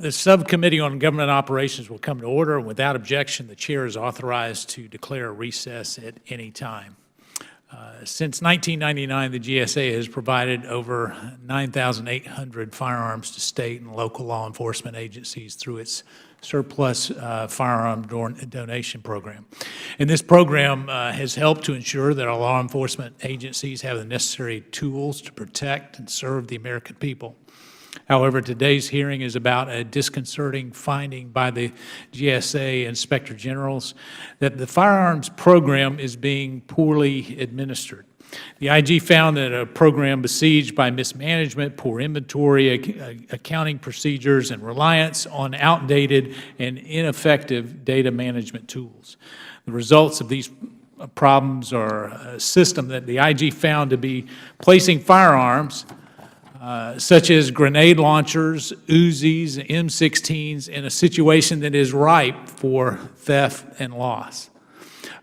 The Subcommittee on Government Operations will come to order, and without objection, the chair is authorized to declare a recess at any time. Since 1999, the GSA has provided over 9,800 firearms to state and local law enforcement agencies through its surplus firearm donation program. And this program has helped to ensure that our law enforcement agencies have the necessary tools to protect and serve the American people. However, today's hearing is about a disconcerting finding by the GSA Inspector Generals that the firearms program is being poorly administered. The IG found that a program besieged by mismanagement, poor inventory, accounting procedures, and reliance on outdated and ineffective data management tools. The results of these problems are a system that the IG found to be placing firearms such as grenade launchers, Uzis, M16s, in a situation that is ripe for theft and loss.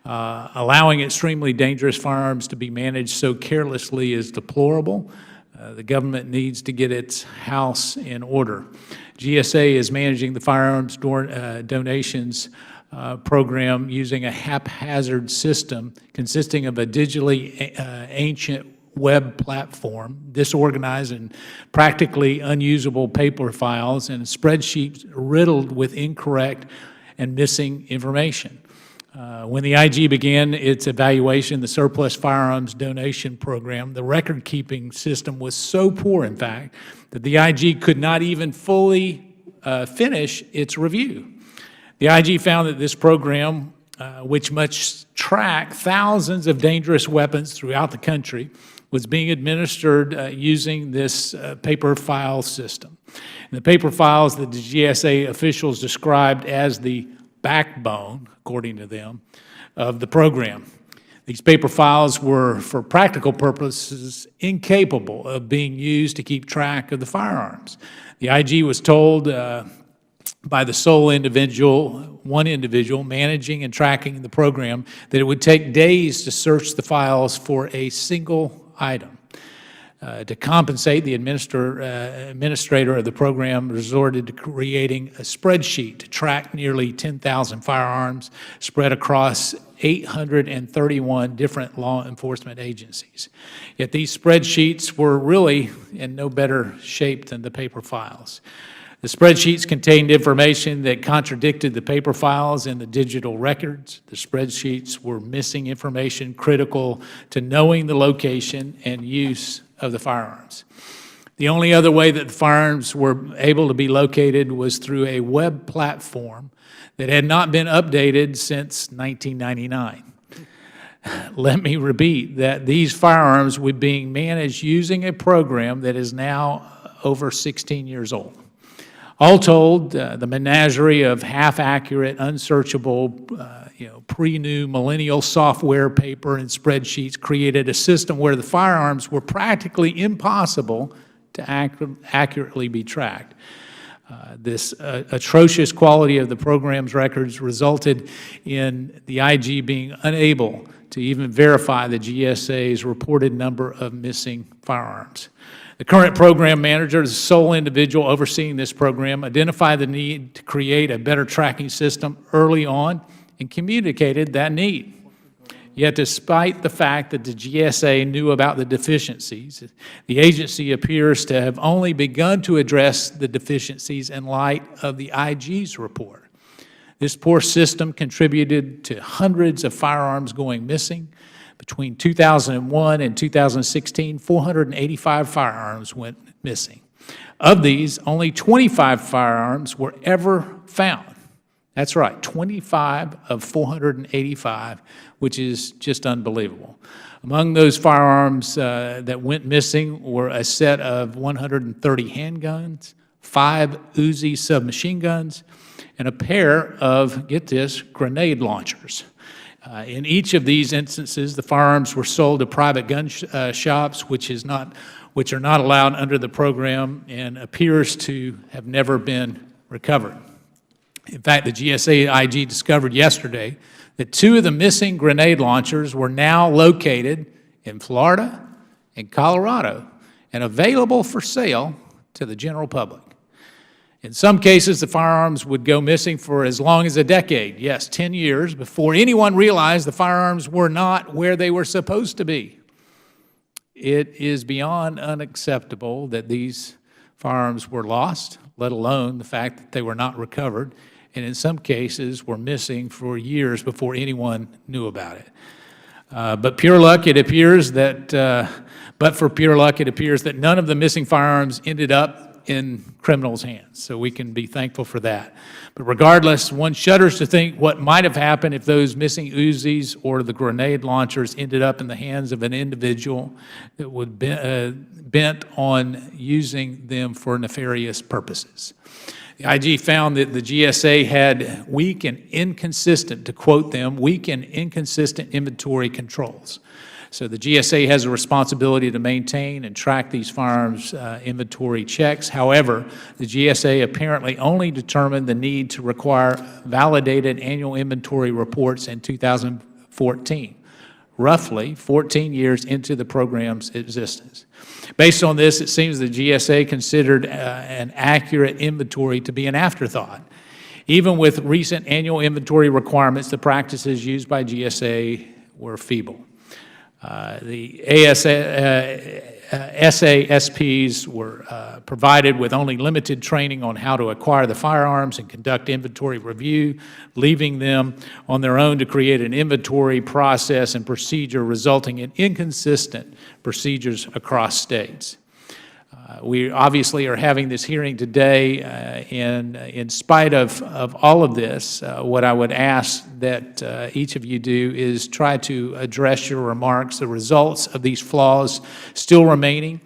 Allowing extremely dangerous firearms to be managed so carelessly is deplorable. The government needs to get its house in order. GSA is managing the firearms donations program using a haphazard system consisting of a digitally ancient web platform, disorganized and practically unusable paper files, and spreadsheets riddled with incorrect and missing information. When the IG began its evaluation of the surplus firearms donation program, the record-keeping system was so poor, in fact, that the IG could not even fully finish its review. The IG found that this program, which must track thousands of dangerous weapons throughout the country, was being administered using this paper file system. And the paper files that the GSA officials described as the backbone, according to them, of the program. These paper files were, for practical purposes, incapable of being used to keep track of the firearms. The IG was told by the sole individual, one individual, managing and tracking the program, that it would take days to search the files for a single item. To compensate, the administrator of the program resorted to creating a spreadsheet to track nearly 10,000 firearms spread across 831 different law enforcement agencies. Yet these spreadsheets were really in no better shape than the paper files. The spreadsheets contained information that contradicted the paper files and the digital records. The spreadsheets were missing information critical to knowing the location and use of the firearms. The only other way that the firearms were able to be located was through a web platform that had not been updated since 1999. Let me repeat that these firearms were being managed using a program that is now over 16 years old. All told, the menagerie of half-accurate, unsearchable, pre-new millennial software, paper, and spreadsheets created a system where the firearms were practically impossible to accurately be tracked. This atrocious quality of the program's records resulted in the IG being unable to even verify the GSA's reported number of missing firearms. The current program manager, the sole individual overseeing this program, identified the need to create a better tracking system early on and communicated that need. Yet despite the fact that the GSA knew about the deficiencies, the agency appears to have only begun to address the deficiencies in light of the IG's report. This poor system contributed to hundreds of firearms going missing. Between 2001 and 2016, 485 firearms went missing. Of these, only 25 firearms were ever found. That's right, 25 of 485, which is just unbelievable. Among those firearms that went missing were a set of 130 handguns, 5 Uzi submachine guns, and a pair of, get this, grenade launchers. In each of these instances, the firearms were sold to private gun shops, which are not allowed under the program and appears to have never been recovered. In fact, the GSA IG discovered yesterday that 2 of the missing grenade launchers were now located in Florida and Colorado and available for sale to the general public. In some cases, the firearms would go missing for as long as a decade, yes, 10 years, before anyone realized the firearms were not where they were supposed to be. It is beyond unacceptable that these firearms were lost, let alone the fact that they were not recovered, and in some cases were missing for years before anyone knew about it. But for pure luck, it appears that none of the missing firearms ended up in criminals' hands, so we can be thankful for that. But regardless, one shudders to think what might have happened if those missing Uzis or the grenade launchers ended up in the hands of an individual that would be bent on using them for nefarious purposes. The IG found that the GSA had weak and inconsistent, to quote them, weak and inconsistent inventory controls. So the GSA has a responsibility to maintain and track these firearms inventory checks. However, the GSA apparently only determined the need to require validated annual inventory reports in 2014, roughly 14 years into the program's existence. Based on this, it seems the GSA considered an accurate inventory to be an afterthought. Even with recent annual inventory requirements, the practices used by GSA were feeble. The SASPs were provided with only limited training on how to acquire the firearms and conduct inventory review, leaving them on their own to create an inventory process and procedure, resulting in inconsistent procedures across states. We obviously are having this hearing today, and in spite of all of this, what I would ask that each of you do is try to address your remarks. The results of these flaws still remaining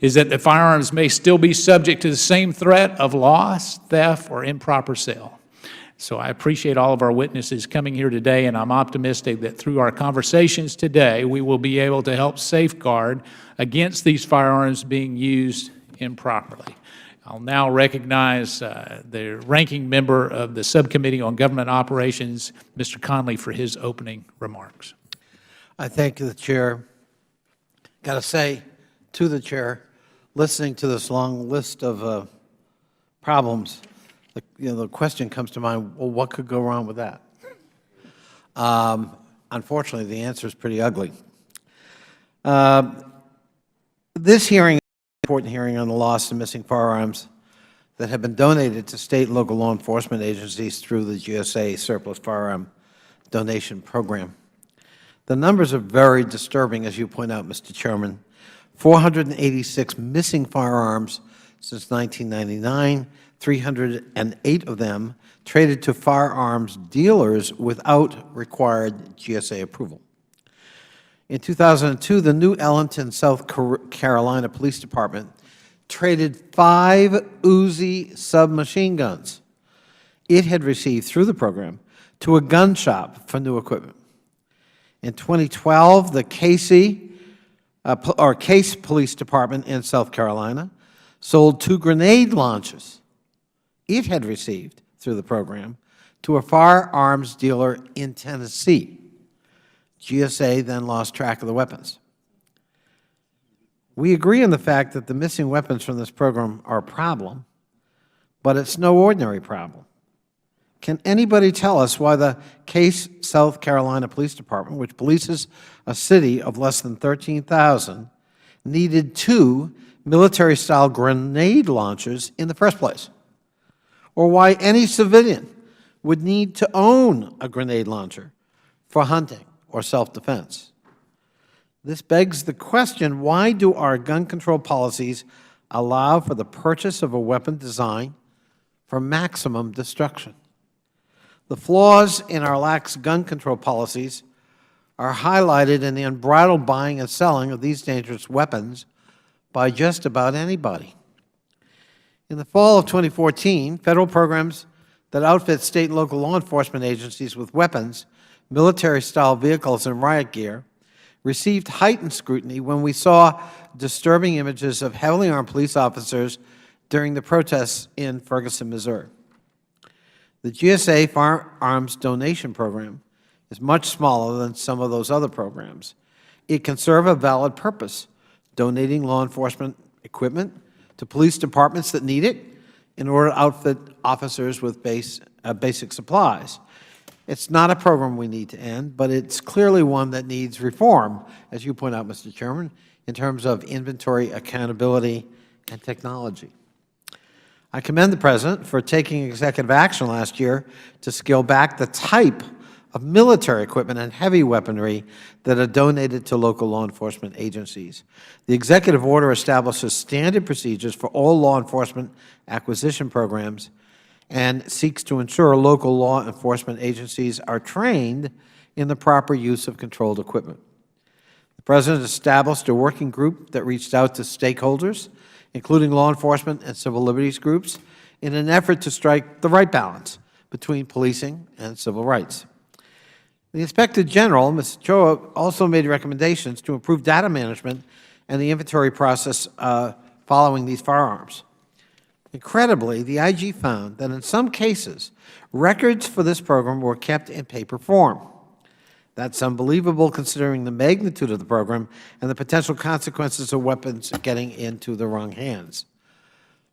is that the firearms may still be subject to the same threat of loss, theft, or improper sale. So I appreciate all of our witnesses coming here today, and I'm optimistic that through our conversations today, we will be able to help safeguard against these firearms being used improperly. I'll now recognize the ranking member of the Subcommittee on Government Operations, Mr. Conley, for his opening remarks. I thank the Chair. Got to say to the Chair, listening to this long list of problems, the question comes to mind, well, what could go wrong with that? Unfortunately, the answer is pretty ugly. This hearing is an important hearing on the lost and missing firearms that have been donated to state and local law enforcement agencies through the GSA Surplus Firearm Donation Program. The numbers are very disturbing, as you point out, Mr. Chairman. 486 missing firearms since 1999, 308 of them traded to firearms dealers without required GSA approval. In 2002, the New Ellington, South Carolina Police Department traded 5 Uzi submachine guns it had received through the program to a gun shop for new equipment. In 2012, the Case Police Department in South Carolina sold 2 grenade launchers it had received through the program to a firearms dealer in Tennessee. GSA then lost track of the weapons. We agree on the fact that the missing weapons from this program are a problem, but it's no ordinary problem. Can anybody tell us why the Case, South Carolina Police Department, which polices a city of less than 13,000, needed 2 military-style grenade launchers in the first place? Or why any civilian would need to own a grenade launcher for hunting or self-defense? This begs the question, why do our gun control policies allow for the purchase of a weapon designed for maximum destruction? The flaws in our lax gun control policies are highlighted in the unbridled buying and selling of these dangerous weapons by just about anybody. In the fall of 2014, federal programs that outfit state and local law enforcement agencies with weapons, military-style vehicles, and riot gear received heightened scrutiny when we saw disturbing images of heavily armed police officers during the protests in Ferguson, Missouri. The GSA Firearms Donation Program is much smaller than some of those other programs. It can serve a valid purpose, donating law enforcement equipment to police departments that need it in order to outfit officers with basic supplies. It's not a program we need to end, but it's clearly one that needs reform, as you point out, Mr. Chairman, in terms of inventory, accountability, and technology. I commend the President for taking executive action last year to scale back the type of military equipment and heavy weaponry that are donated to local law enforcement agencies. The executive order establishes standard procedures for all law enforcement acquisition programs and seeks to ensure local law enforcement agencies are trained in the proper use of controlled equipment. The President established a working group that reached out to stakeholders, including law enforcement and civil liberties groups, in an effort to strike the right balance between policing and civil rights. The Inspector General, Ms. Ochoa, also made recommendations to improve data management and the inventory process following these firearms. Incredibly, the IG found that in some cases, records for this program were kept in paper form. That's unbelievable considering the magnitude of the program and the potential consequences of weapons getting into the wrong hands.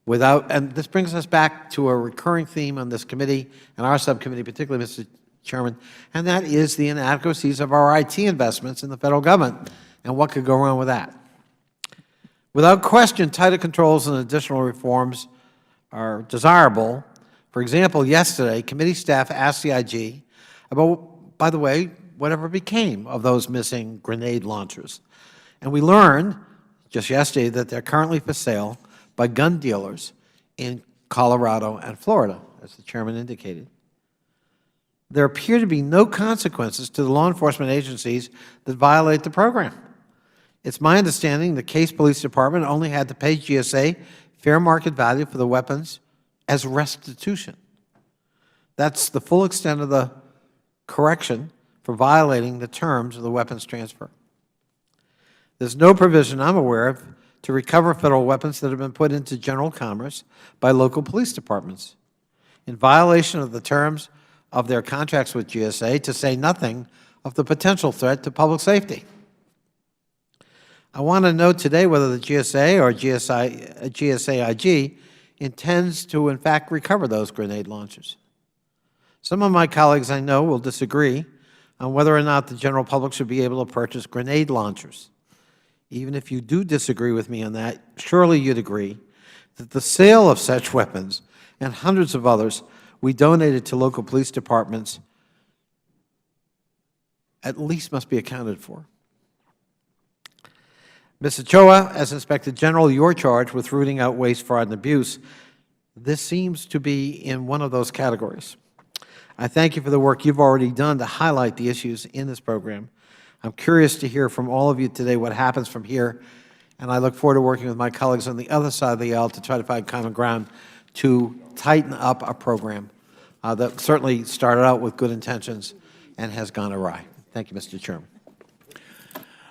And this brings us back to a recurring theme on this committee and our subcommittee, particularly, Mr. Chairman, and that is the inadequacies of our IT investments in the federal government and what could go wrong with that. Without question, tighter controls and additional reforms are desirable. For example, yesterday, committee staff asked the IG about, by the way, whatever became of those missing grenade launchers. And we learned just yesterday that they're currently for sale by gun dealers in Colorado and Florida, as the Chairman indicated. There appear to be no consequences to the law enforcement agencies that violate the program. It's my understanding the Case Police Department only had to pay GSA fair market value for the weapons as restitution. That's the full extent of the correction for violating the terms of the weapons transfer. There's no provision I'm aware of to recover federal weapons that have been put into general commerce by local police departments in violation of the terms of their contracts with GSA, to say nothing of the potential threat to public safety. I want to know today whether the GSA or GSAIG intends to, in fact, recover those grenade launchers. Some of my colleagues I know will disagree on whether or not the general public should be able to purchase grenade launchers. Even if you do disagree with me on that, surely you'd agree that the sale of such weapons and hundreds of others we donated to local police departments at least must be accounted for. Ms. Ochoa, as Inspector General, you're charged with rooting out waste, fraud, and abuse. This seems to be in one of those categories. I thank you for the work you've already done to highlight the issues in this program. I'm curious to hear from all of you today what happens from here, and I look forward to working with my colleagues on the other side of the aisle to try to find common ground to tighten up a program that certainly started out with good intentions and has gone awry. Thank you, Mr. Chairman.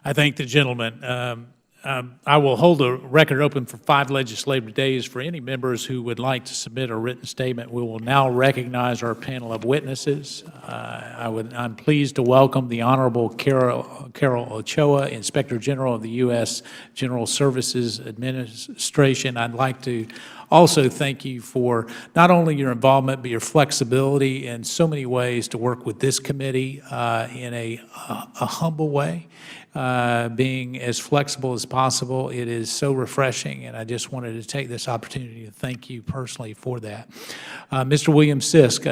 I thank the gentleman. I will hold the record open for 5 legislative days for any members who would like to submit a written statement. We will now recognize our panel of witnesses. I'm pleased to welcome the Honorable Carol Ochoa, Inspector General of the U.S. General Services Administration. I'd like to also thank you for not only your involvement, but your flexibility in so many ways to work with this committee in a humble way. Being as flexible as possible. It is so refreshing, and I just wanted to take this opportunity to thank you personally for that. Mr. William Sisk,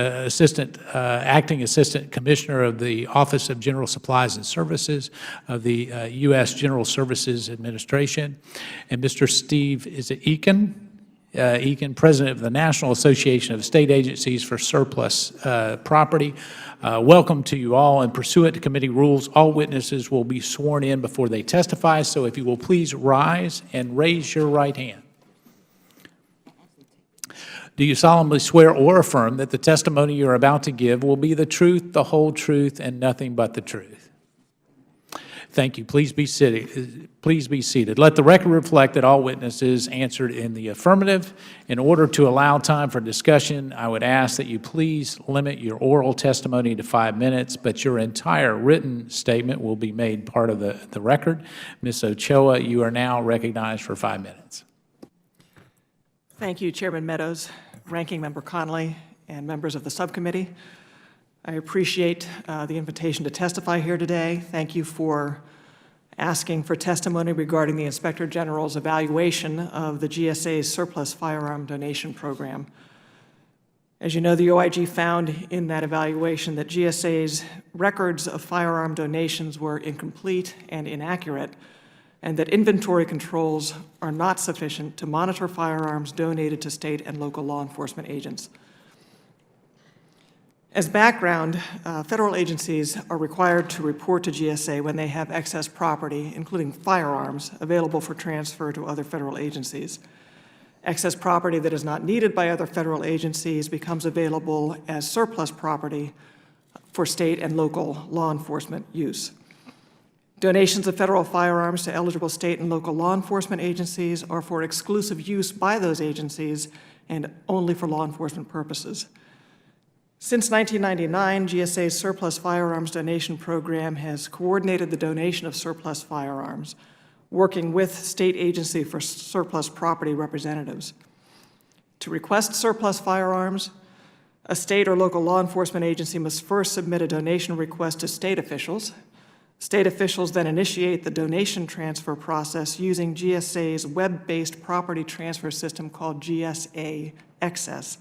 Acting Assistant Commissioner of the Office of General Supplies and Services of the U.S. General Services Administration, and Mr. Steve, is it Eakin? Eakin, President of the National Association of State Agencies for Surplus Property. Welcome to you all, and pursuant to committee rules, all witnesses will be sworn in before they testify, so if you will please rise and raise your right hand. Do you solemnly swear or affirm that the testimony you're about to give will be the truth, the whole truth, and nothing but the truth? Thank you. Please be seated. Please be seated. Let the record reflect that all witnesses answered in the affirmative. In order to allow time for discussion, I would ask that you please limit your oral testimony to 5 minutes, but your entire written statement will be made part of the record. Ms. Ochoa, you are now recognized for 5 minutes. Thank you, Chairman Meadows. Ranking Member Connolly and members of the subcommittee. I appreciate the invitation to testify here today. Thank you for asking for testimony regarding the Inspector General's evaluation of the GSA's surplus firearm donation program. As you know, the OIG found in that evaluation that GSA's records of firearm donations were incomplete and inaccurate, and that inventory controls are not sufficient to monitor firearms donated to state and local law enforcement agents. As background, federal agencies are required to report to GSA when they have excess property, including firearms, available for transfer to other federal agencies. Excess property that is not needed by other federal agencies becomes available as surplus property for state and local law enforcement use. Donations of federal firearms to eligible state and local law enforcement agencies are for exclusive use by those agencies and only for law enforcement purposes. Since 1999, GSA's surplus firearms donation program has coordinated the donation of surplus firearms, working with state agency for surplus property representatives. To request surplus firearms, a state or local law enforcement agency must first submit a donation request to state officials. State officials then initiate the donation transfer process using GSA's web-based property transfer system called GSA Access,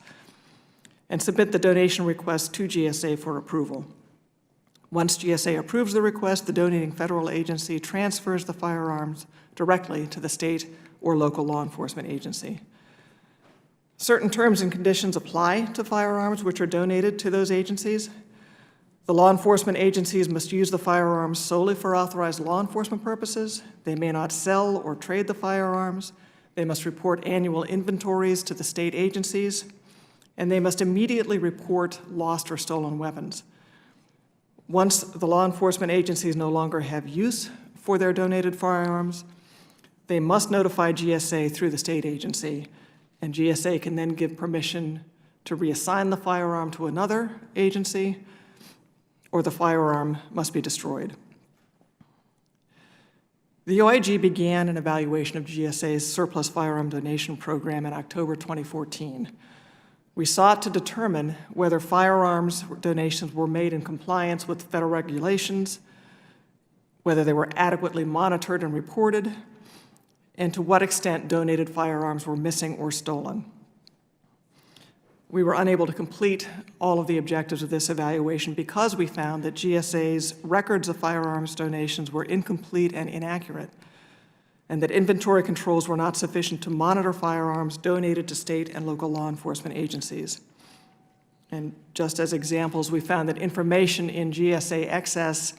and submit the donation request to GSA for approval. Once GSA approves the request, the donating federal agency transfers the firearms directly to the state or local law enforcement agency. Certain terms and conditions apply to firearms which are donated to those agencies. The law enforcement agencies must use the firearms solely for authorized law enforcement purposes. They may not sell or trade the firearms. They must report annual inventories to the state agencies, and they must immediately report lost or stolen weapons. Once the law enforcement agencies no longer have use for their donated firearms, they must notify GSA through the state agency, and GSA can then give permission to reassign the firearm to another agency, or the firearm must be destroyed. The OIG began an evaluation of GSA's surplus firearm donation program in October 2014. We sought to determine whether firearms donations were made in compliance with federal regulations, whether they were adequately monitored and reported, and to what extent donated firearms were missing or stolen. We were unable to complete all of the objectives of this evaluation because we found that GSA's records of firearms donations were incomplete and inaccurate, and that inventory controls were not sufficient to monitor firearms donated to state and local law enforcement agencies. And just as examples, we found that information in GSA Access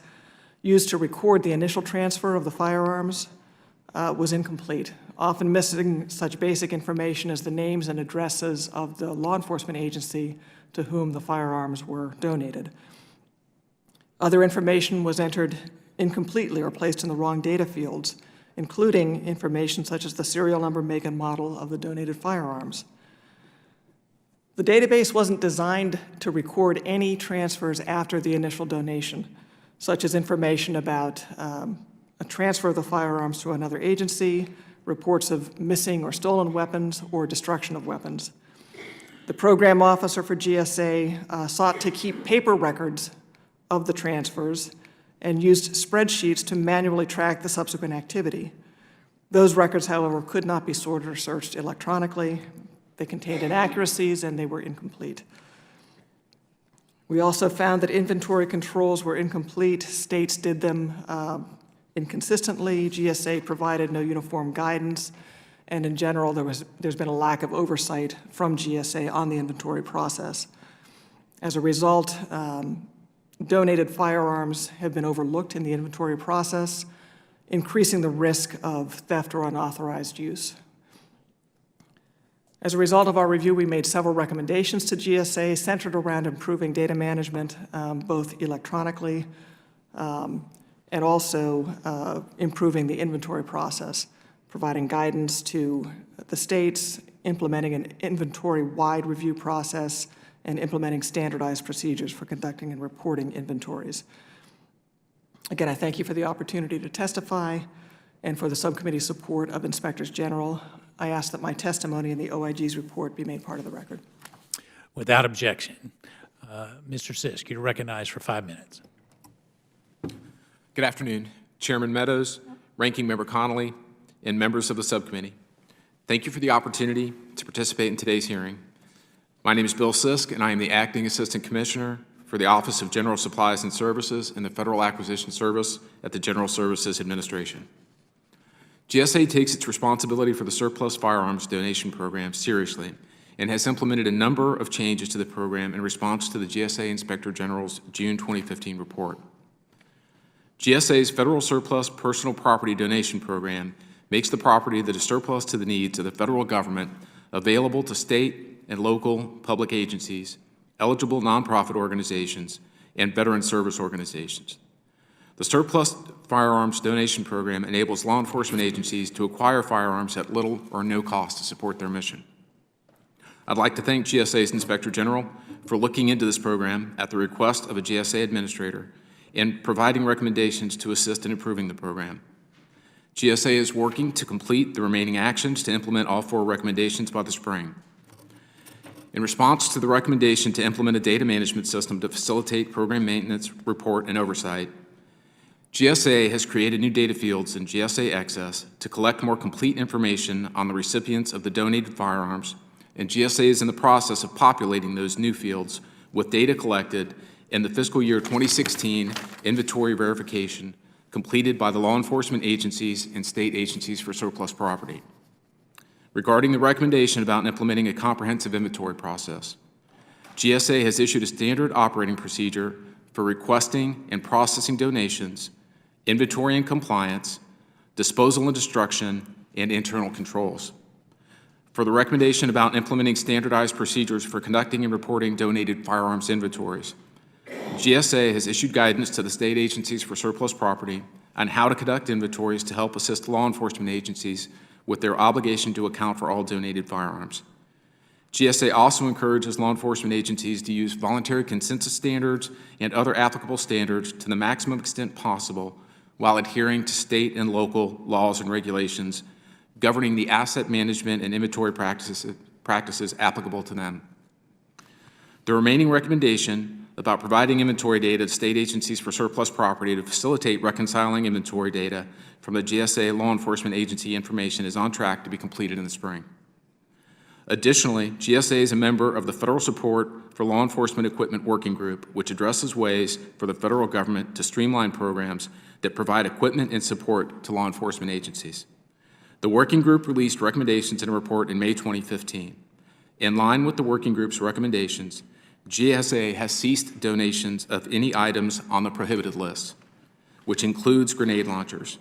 used to record the initial transfer of the firearms was incomplete, often missing such basic information as the names and addresses of the law enforcement agency to whom the firearms were donated. Other information was entered incompletely or placed in the wrong data fields, including information such as the serial number, make, and model of the donated firearms. The database wasn't designed to record any transfers after the initial donation, such as information about a transfer of the firearms to another agency, reports of missing or stolen weapons, or destruction of weapons. The program officer for GSA sought to keep paper records of the transfers and used spreadsheets to manually track the subsequent activity. Those records, however, could not be sorted or searched electronically. They contained inaccuracies and they were incomplete. We also found that inventory controls were incomplete. States did them inconsistently. GSA provided no uniform guidance, and in general, there's been a lack of oversight from GSA on the inventory process. As a result, donated firearms have been overlooked in the inventory process, increasing the risk of theft or unauthorized use. As a result of our review, we made several recommendations to GSA centered around improving data management, both electronically and also improving the inventory process, providing guidance to the states, implementing an inventory-wide review process, and implementing standardized procedures for conducting and reporting inventories. Again, I thank you for the opportunity to testify and for the subcommittee's support of Inspectors General. I ask that my testimony in the OIG's report be made part of the record. Without objection, Mr. Sisk, you're recognized for 5 minutes. Good afternoon, Chairman Meadows, Ranking Member Connolly, and members of the subcommittee. Thank you for the opportunity to participate in today's hearing. My name is Bill Sisk, and I am the Acting Assistant Commissioner for the Office of General Supplies and Services in the Federal Acquisition Service at the General Services Administration. GSA takes its responsibility for the surplus firearms donation program seriously and has implemented a number of changes to the program in response to the GSA Inspector General's June 2015 report. GSA's Federal Surplus Personal Property Donation Program makes the property that is surplus to the needs of the federal government available to state and local public agencies, eligible nonprofit organizations, and veteran service organizations. The Surplus Firearms Donation Program enables law enforcement agencies to acquire firearms at little or no cost to support their mission. I'd like to thank GSA's Inspector General for looking into this program at the request of a GSA administrator and providing recommendations to assist in improving the program. GSA is working to complete the remaining actions to implement all 4 recommendations by the spring. In response to the recommendation to implement a data management system to facilitate program maintenance, report, and oversight, GSA has created new data fields in GSA Access to collect more complete information on the recipients of the donated firearms, and GSA is in the process of populating those new fields with data collected in the fiscal year 2016 inventory verification completed by the law enforcement agencies and state agencies for surplus property. Regarding the recommendation about implementing a comprehensive inventory process, GSA has issued a standard operating procedure for requesting and processing donations, inventory and compliance, disposal and destruction, and internal controls. For the recommendation about implementing standardized procedures for conducting and reporting donated firearms inventories, GSA has issued guidance to the state agencies for surplus property on how to conduct inventories to help assist law enforcement agencies with their obligation to account for all donated firearms. GSA also encourages law enforcement agencies to use voluntary consensus standards and other applicable standards to the maximum extent possible while adhering to state and local laws and regulations governing the asset management and inventory practices applicable to them. The remaining recommendation about providing inventory data to state agencies for surplus property to facilitate reconciling inventory data from the GSA law enforcement agency information is on track to be completed in the spring. Additionally, GSA is a member of the Federal Support for Law Enforcement Equipment Working Group, which addresses ways for the federal government to streamline programs that provide equipment and support to law enforcement agencies. The working group released recommendations in a report in May 2015. In line with the working group's recommendations, GSA has ceased donations of any items on the prohibited list, which includes grenade launchers.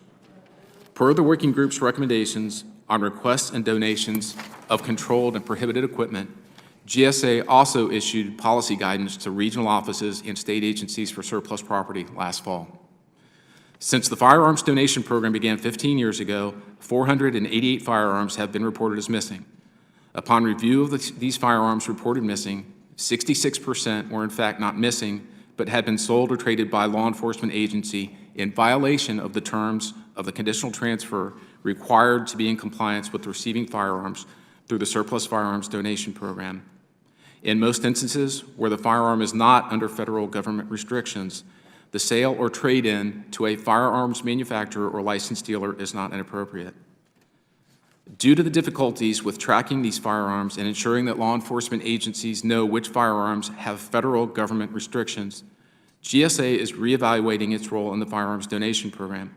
Per the working group's recommendations on requests and donations of controlled and prohibited equipment, GSA also issued policy guidance to regional offices and state agencies for surplus property last fall. Since the firearms donation program began 15 years ago, 488 firearms have been reported as missing. Upon review of these firearms reported missing, 66% were in fact not missing, but had been sold or traded by a law enforcement agency in violation of the terms of the conditional transfer required to be in compliance with receiving firearms through the Surplus Firearms Donation Program. In most instances where the firearm is not under federal government restrictions, the sale or trade-in to a firearms manufacturer or licensed dealer is not inappropriate. Due to the difficulties with tracking these firearms and ensuring that law enforcement agencies know which firearms have federal government restrictions, GSA is reevaluating its role in the Firearms Donation Program.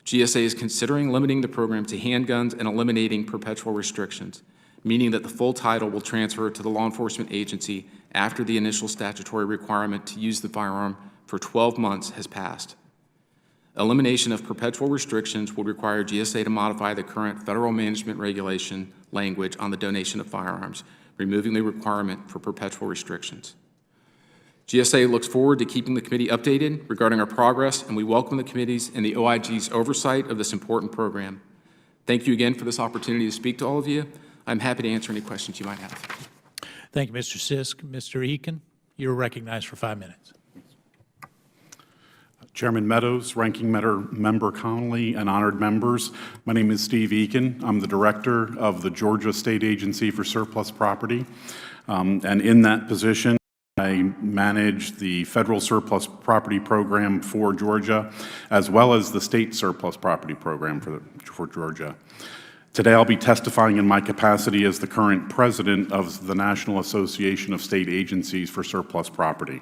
GSA is considering limiting the program to handguns and eliminating perpetual restrictions, meaning that the full title will transfer to the law enforcement agency after the initial statutory requirement to use the firearm for 12 months has passed. Elimination of perpetual restrictions would require GSA to modify the current federal management regulation language on the donation of firearms, removing the requirement for perpetual restrictions. GSA looks forward to keeping the committee updated regarding our progress, and we welcome the committee's and the OIG's oversight of this important program. Thank you again for this opportunity to speak to all of you. I'm happy to answer any questions you might have. Thank you, Mr. Sisk. Mr. Eakin, you're recognized for 5 minutes. Chairman Meadows, Ranking Member Connolly, and honored members, my name is Steve Eakin. I'm the director of the Georgia State Agency for Surplus Property, and in that position, I manage the federal surplus property program for Georgia, as well as the state surplus property program for Georgia. Today, I'll be testifying in my capacity as the current president of the National Association of State Agencies for Surplus Property.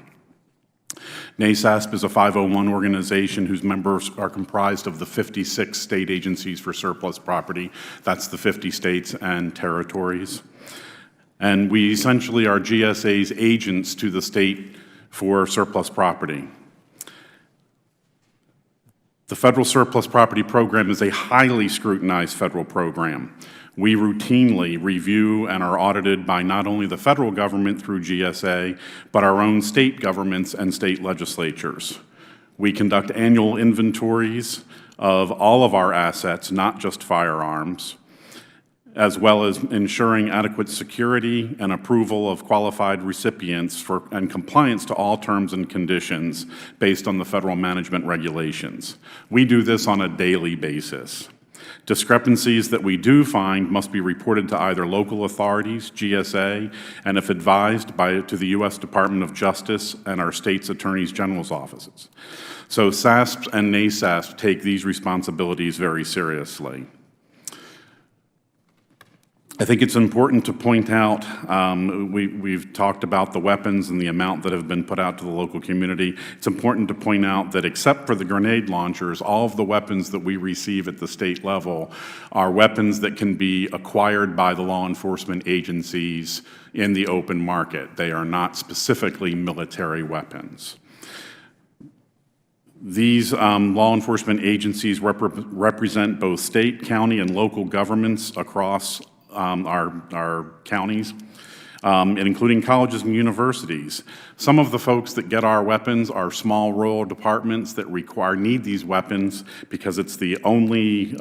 NASASP is a 501 organization whose members are comprised of the 56 state agencies for surplus property. That's the 50 states and territories. And we essentially are GSA's agents to the state for surplus property. The Federal Surplus Property Program is a highly scrutinized federal program. We routinely review and are audited by not only the federal government through GSA, but our own state governments and state legislatures. We conduct annual inventories of all of our assets, not just firearms, as well as ensuring adequate security and approval of qualified recipients and compliance to all terms and conditions based on the federal management regulations. We do this on a daily basis. Discrepancies that we do find must be reported to either local authorities, GSA, and if advised, to the U.S. Department of Justice and our state's attorneys general's offices. So SASP and NASASP take these responsibilities very seriously. I think it's important to point out, we've talked about the weapons and the amount that have been put out to the local community. It's important to point out that except for the grenade launchers, all of the weapons that we receive at the state level are weapons that can be acquired by the law enforcement agencies in the open market. They are not specifically military weapons. These law enforcement agencies represent both state, county, and local governments across our counties, including colleges and universities. Some of the folks that get our weapons are small rural departments that need these weapons because it's the only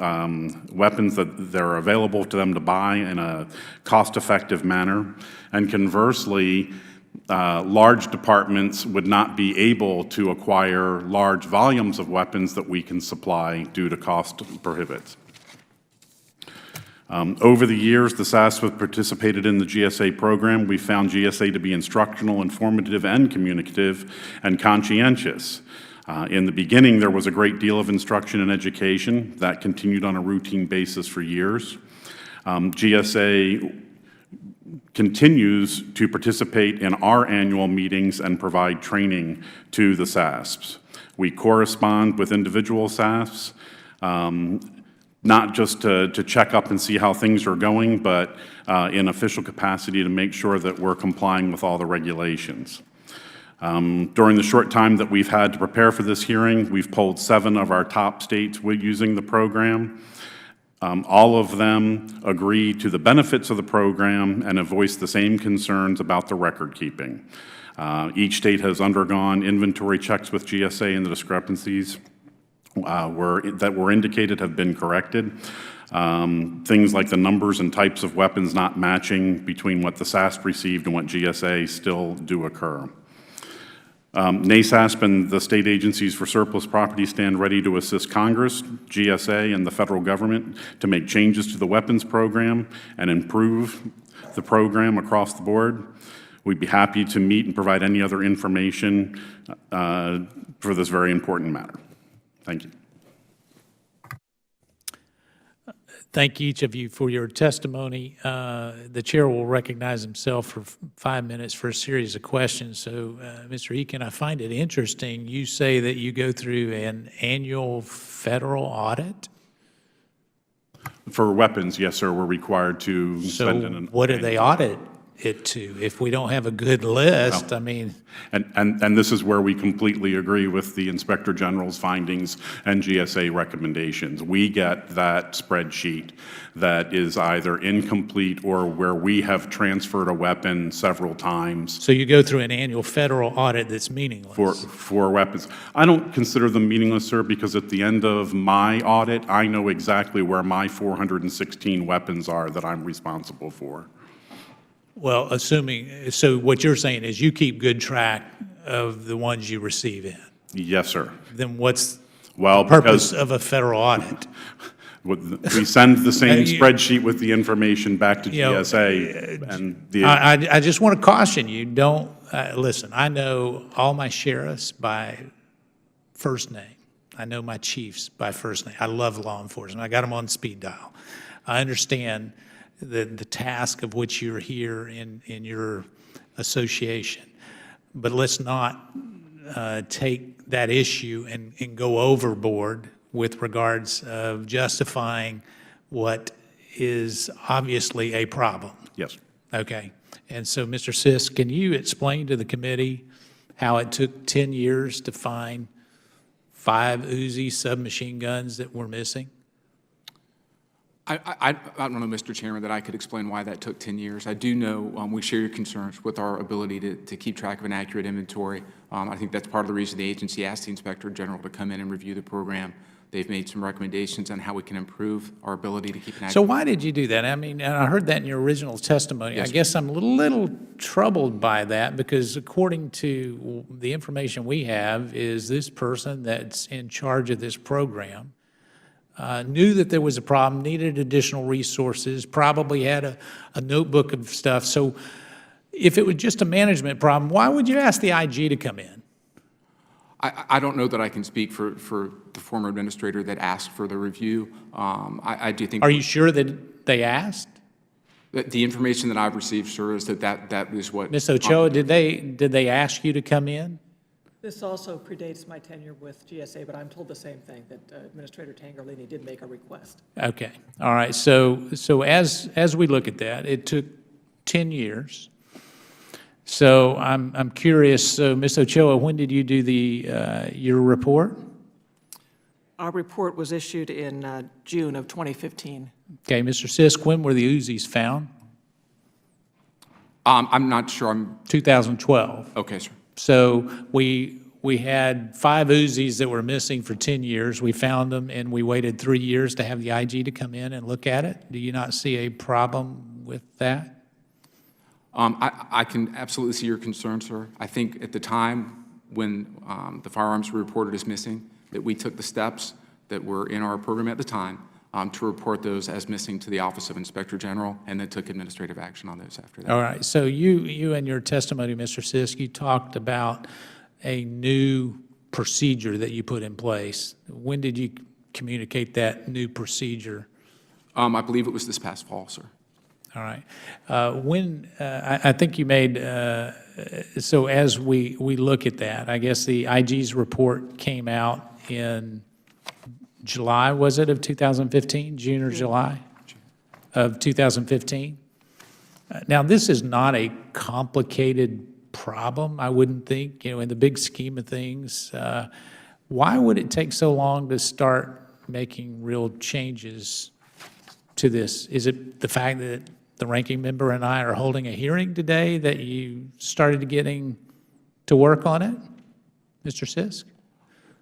weapons that they're available to them to buy in a cost-effective manner. And conversely, large departments would not be able to acquire large volumes of weapons that we can supply due to cost prohibits. Over the years, the SASP have participated in the GSA program. We found GSA to be instructional, informative, and communicative, and conscientious. In the beginning, there was a great deal of instruction and education that continued on a routine basis for years. GSA continues to participate in our annual meetings and provide training to the SASPs. We correspond with individual SASPs, not just to check up and see how things are going, but in official capacity to make sure that we're complying with all the regulations. During the short time that we've had to prepare for this hearing, we've polled 7 of our top states using the program. All of them agree to the benefits of the program and have voiced the same concerns about the record keeping. Each state has undergone inventory checks with GSA, and the discrepancies that were indicated have been corrected. Things like the numbers and types of weapons not matching between what the SASP received and what GSA still do occur. NASASP and the state agencies for surplus property stand ready to assist Congress, GSA, and the federal government to make changes to the weapons program and improve the program across the board. We'd be happy to meet and provide any other information for this very important matter. Thank you. Thank each of you for your testimony. The chair will recognize himself for 5 minutes for a series of questions. So, Mr. Eakin, I find it interesting. You say that you go through an annual federal audit? For weapons, yes, sir, we're required to send in an... So what do they audit it to? If we don't have a good list, I mean... And this is where we completely agree with the Inspector General's findings and GSA recommendations. We get that spreadsheet that is either incomplete or where we have transferred a weapon several times. So you go through an annual federal audit that's meaningless? For weapons. I don't consider them meaningless, sir, because at the end of my audit, I know exactly where my 416 weapons are that I'm responsible for. Well, assuming, so what you're saying is you keep good track of the ones you receive in? Yes, sir. Then what's Well, the purpose because of a federal audit? we send the same you- spreadsheet with the information back to You know, GSA, and the, I just want to caution you, don't, listen, I know all my sheriffs by first name. I know my chiefs by first name. I love law enforcement. I got them on speed dial. I understand the task of which you're here in your association. But let's not take that issue and go overboard with regards of justifying what is obviously a problem. yes. Okay. And so, Mr. Sisk, can you explain to the committee how it took 10 years to find 5 Uzi submachine guns that were missing? I don't know, Mr. Chairman, that I could explain why that took 10 years. I do know we share your concerns with our ability to keep track of an accurate inventory. I think that's part of the reason the agency asked the Inspector General to come in and review the program. They've made some recommendations on how we can improve our ability to keep an accurate. So why did you do that? I mean, and I heard that in your original testimony. Yes, I guess I'm a little troubled by that because according to the information we have is this person that's in charge of this program knew that there was a problem, needed additional resources, probably had a notebook of stuff. So if it was just a management problem, why would you ask the IG to come in? I don't know that I can speak for the former administrator that asked for the review. I do think. Are you sure that they asked? The information that I've received, sir, is that is what. Ms. Ochoa, did they ask you to come in? This also predates my tenure with GSA, but I'm told the same thing, that Administrator Tangerlini did make a request. Okay, all right. So as we look at that, it took 10 years. So I'm curious. So Ms. Ochoa, when did you do your report? Our report was issued in June of 2015. Okay, Mr. Sisk, when were the Uzis found? I'm not sure. 2012. Okay, sir. So we had 5 Uzis that were missing for 10 years. We found them, and we waited 3 years to have the IG to come in and look at it. Do you not see a problem with that? I can absolutely see your concern, sir. I think at the time when the firearms were reported as missing, that we took the steps that were in our program at the time to report those as missing to the Office of Inspector General, and then took administrative action on those after that. All right, so you in your testimony, Mr. Sisk, you talked about a new procedure that you put in place. When did you communicate that new procedure? I believe it was this past fall, sir. All right. I think you made, so as we look at that, I guess the IG's report came out in July, was it, of 2015, June or July of 2015? Now, this is not a complicated problem, I wouldn't think, in the big scheme of things. Why would it take so long to start making real changes to this? Is it the fact that the ranking member and I are holding a hearing today that you started getting to work on it, Mr. Sisk?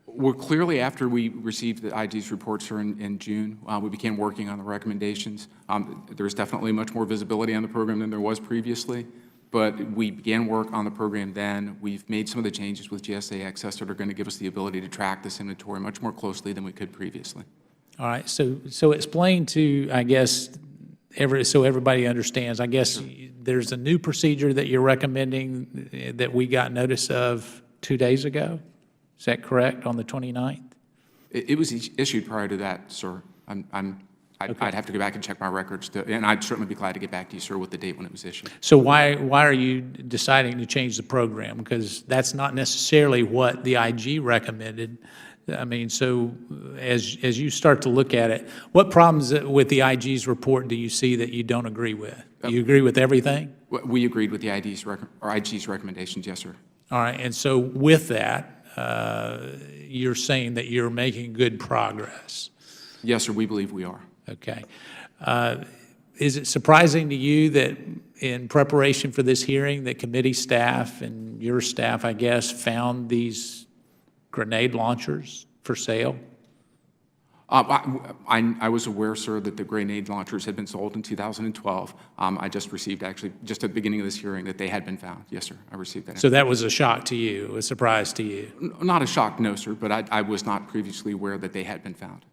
Well, clearly after we received the IG's report, sir, in June, we began working on the recommendations. There's definitely much more visibility on the program than there was previously, but we began work on the program then. We've made some of the changes with GSA Access that are going to give us the ability to track this inventory much more closely than we could previously. All right, so explain to, I guess, so everybody understands, I guess there's a new procedure that you're recommending that we got notice of 2 days ago? Is that correct, on the 29th? It was issued prior to that, sir. I'd have to go back and check my records, and I'd certainly be glad to get back to you, sir, with the date when it was issued. So why are you deciding to change the program? Because that's not necessarily what the IG recommended. I mean, so as you start to look at it, what problems with the IG's report do you see that you don't agree with? Do you agree with everything? We agreed with the IG's recommendations, yes, sir. All right, and so with that, you're saying that you're making good progress. Yes, sir, we believe we are. Okay. Is it surprising to you that in preparation for this hearing, that committee staff and your staff, I guess, found these grenade launchers for sale? I was aware, sir, that the grenade launchers had been sold in 2012. I just received, actually, just at the beginning of this hearing, that they had been found. Yes, sir, I received that. So that was a shock to you, a surprise to you? Not a shock, no, sir, but I was not previously aware that they had been found.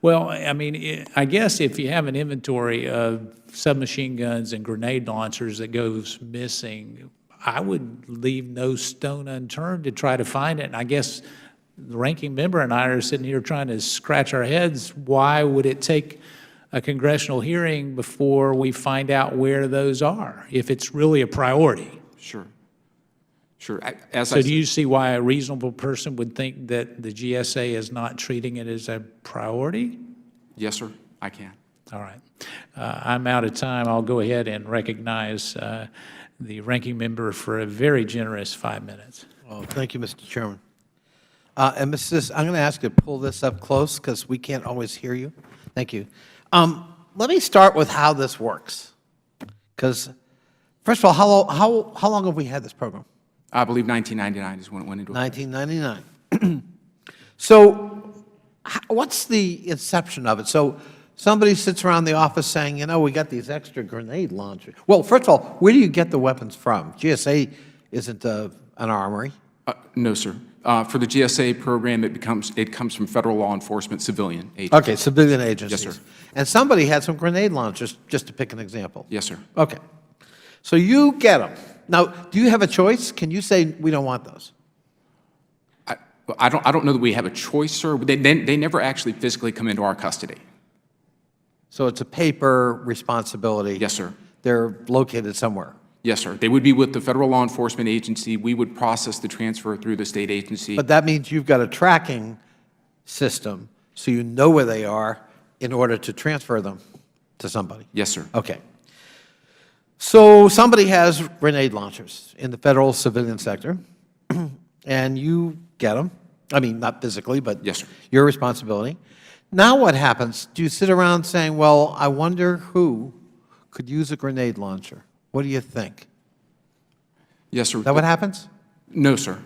Well, I mean, I guess if you have an inventory of submachine guns and grenade launchers that goes missing, I would leave no stone unturned to try to find it. And I guess the ranking member and I are sitting here trying to scratch our heads. Why would it take a congressional hearing before we find out where those are, if it's really a priority? Sure. Sure. So do you see why a reasonable person would think that the GSA is not treating it as a priority? Yes, sir, I can. All right. I'm out of time. I'll go ahead and recognize the ranking member for a very generous 5 minutes. Well, thank you, Mr. Chairman. And Mrs., I'm going to ask you to pull this up close because we can't always hear you. Thank you. Let me start with how this works. Because, first of all, how long have we had this program? I believe 1999 is when it went into effect. 1999. So what's the inception of it? So somebody sits around the office saying, you know, we got these extra grenade launchers. Well, first of all, where do you get the weapons from? GSA isn't an armory. No, sir. For the GSA program, it comes from federal law enforcement civilian agencies. Okay, civilian agencies. Yes, sir. And somebody had some grenade launchers, just to pick an example. Yes, sir. Okay. So you get them. Now, do you have a choice? Can you say, we don't want those? I don't know that we have a choice, sir. They never actually physically come into our custody. So it's a paper responsibility. Yes, sir. They're located somewhere. Yes, sir. They would be with the federal law enforcement agency. We would process the transfer through the state agency. But that means you've got a tracking system, so you know where they are in order to transfer them to somebody. Yes, sir. Okay. So somebody has grenade launchers in the federal civilian sector, and you get them. I mean, not physically, but Yes, sir. your responsibility. Now what happens? Do you sit around saying, well, I wonder who could use a grenade launcher? What do you think? Yes, sir. Is that what happens? No, sir.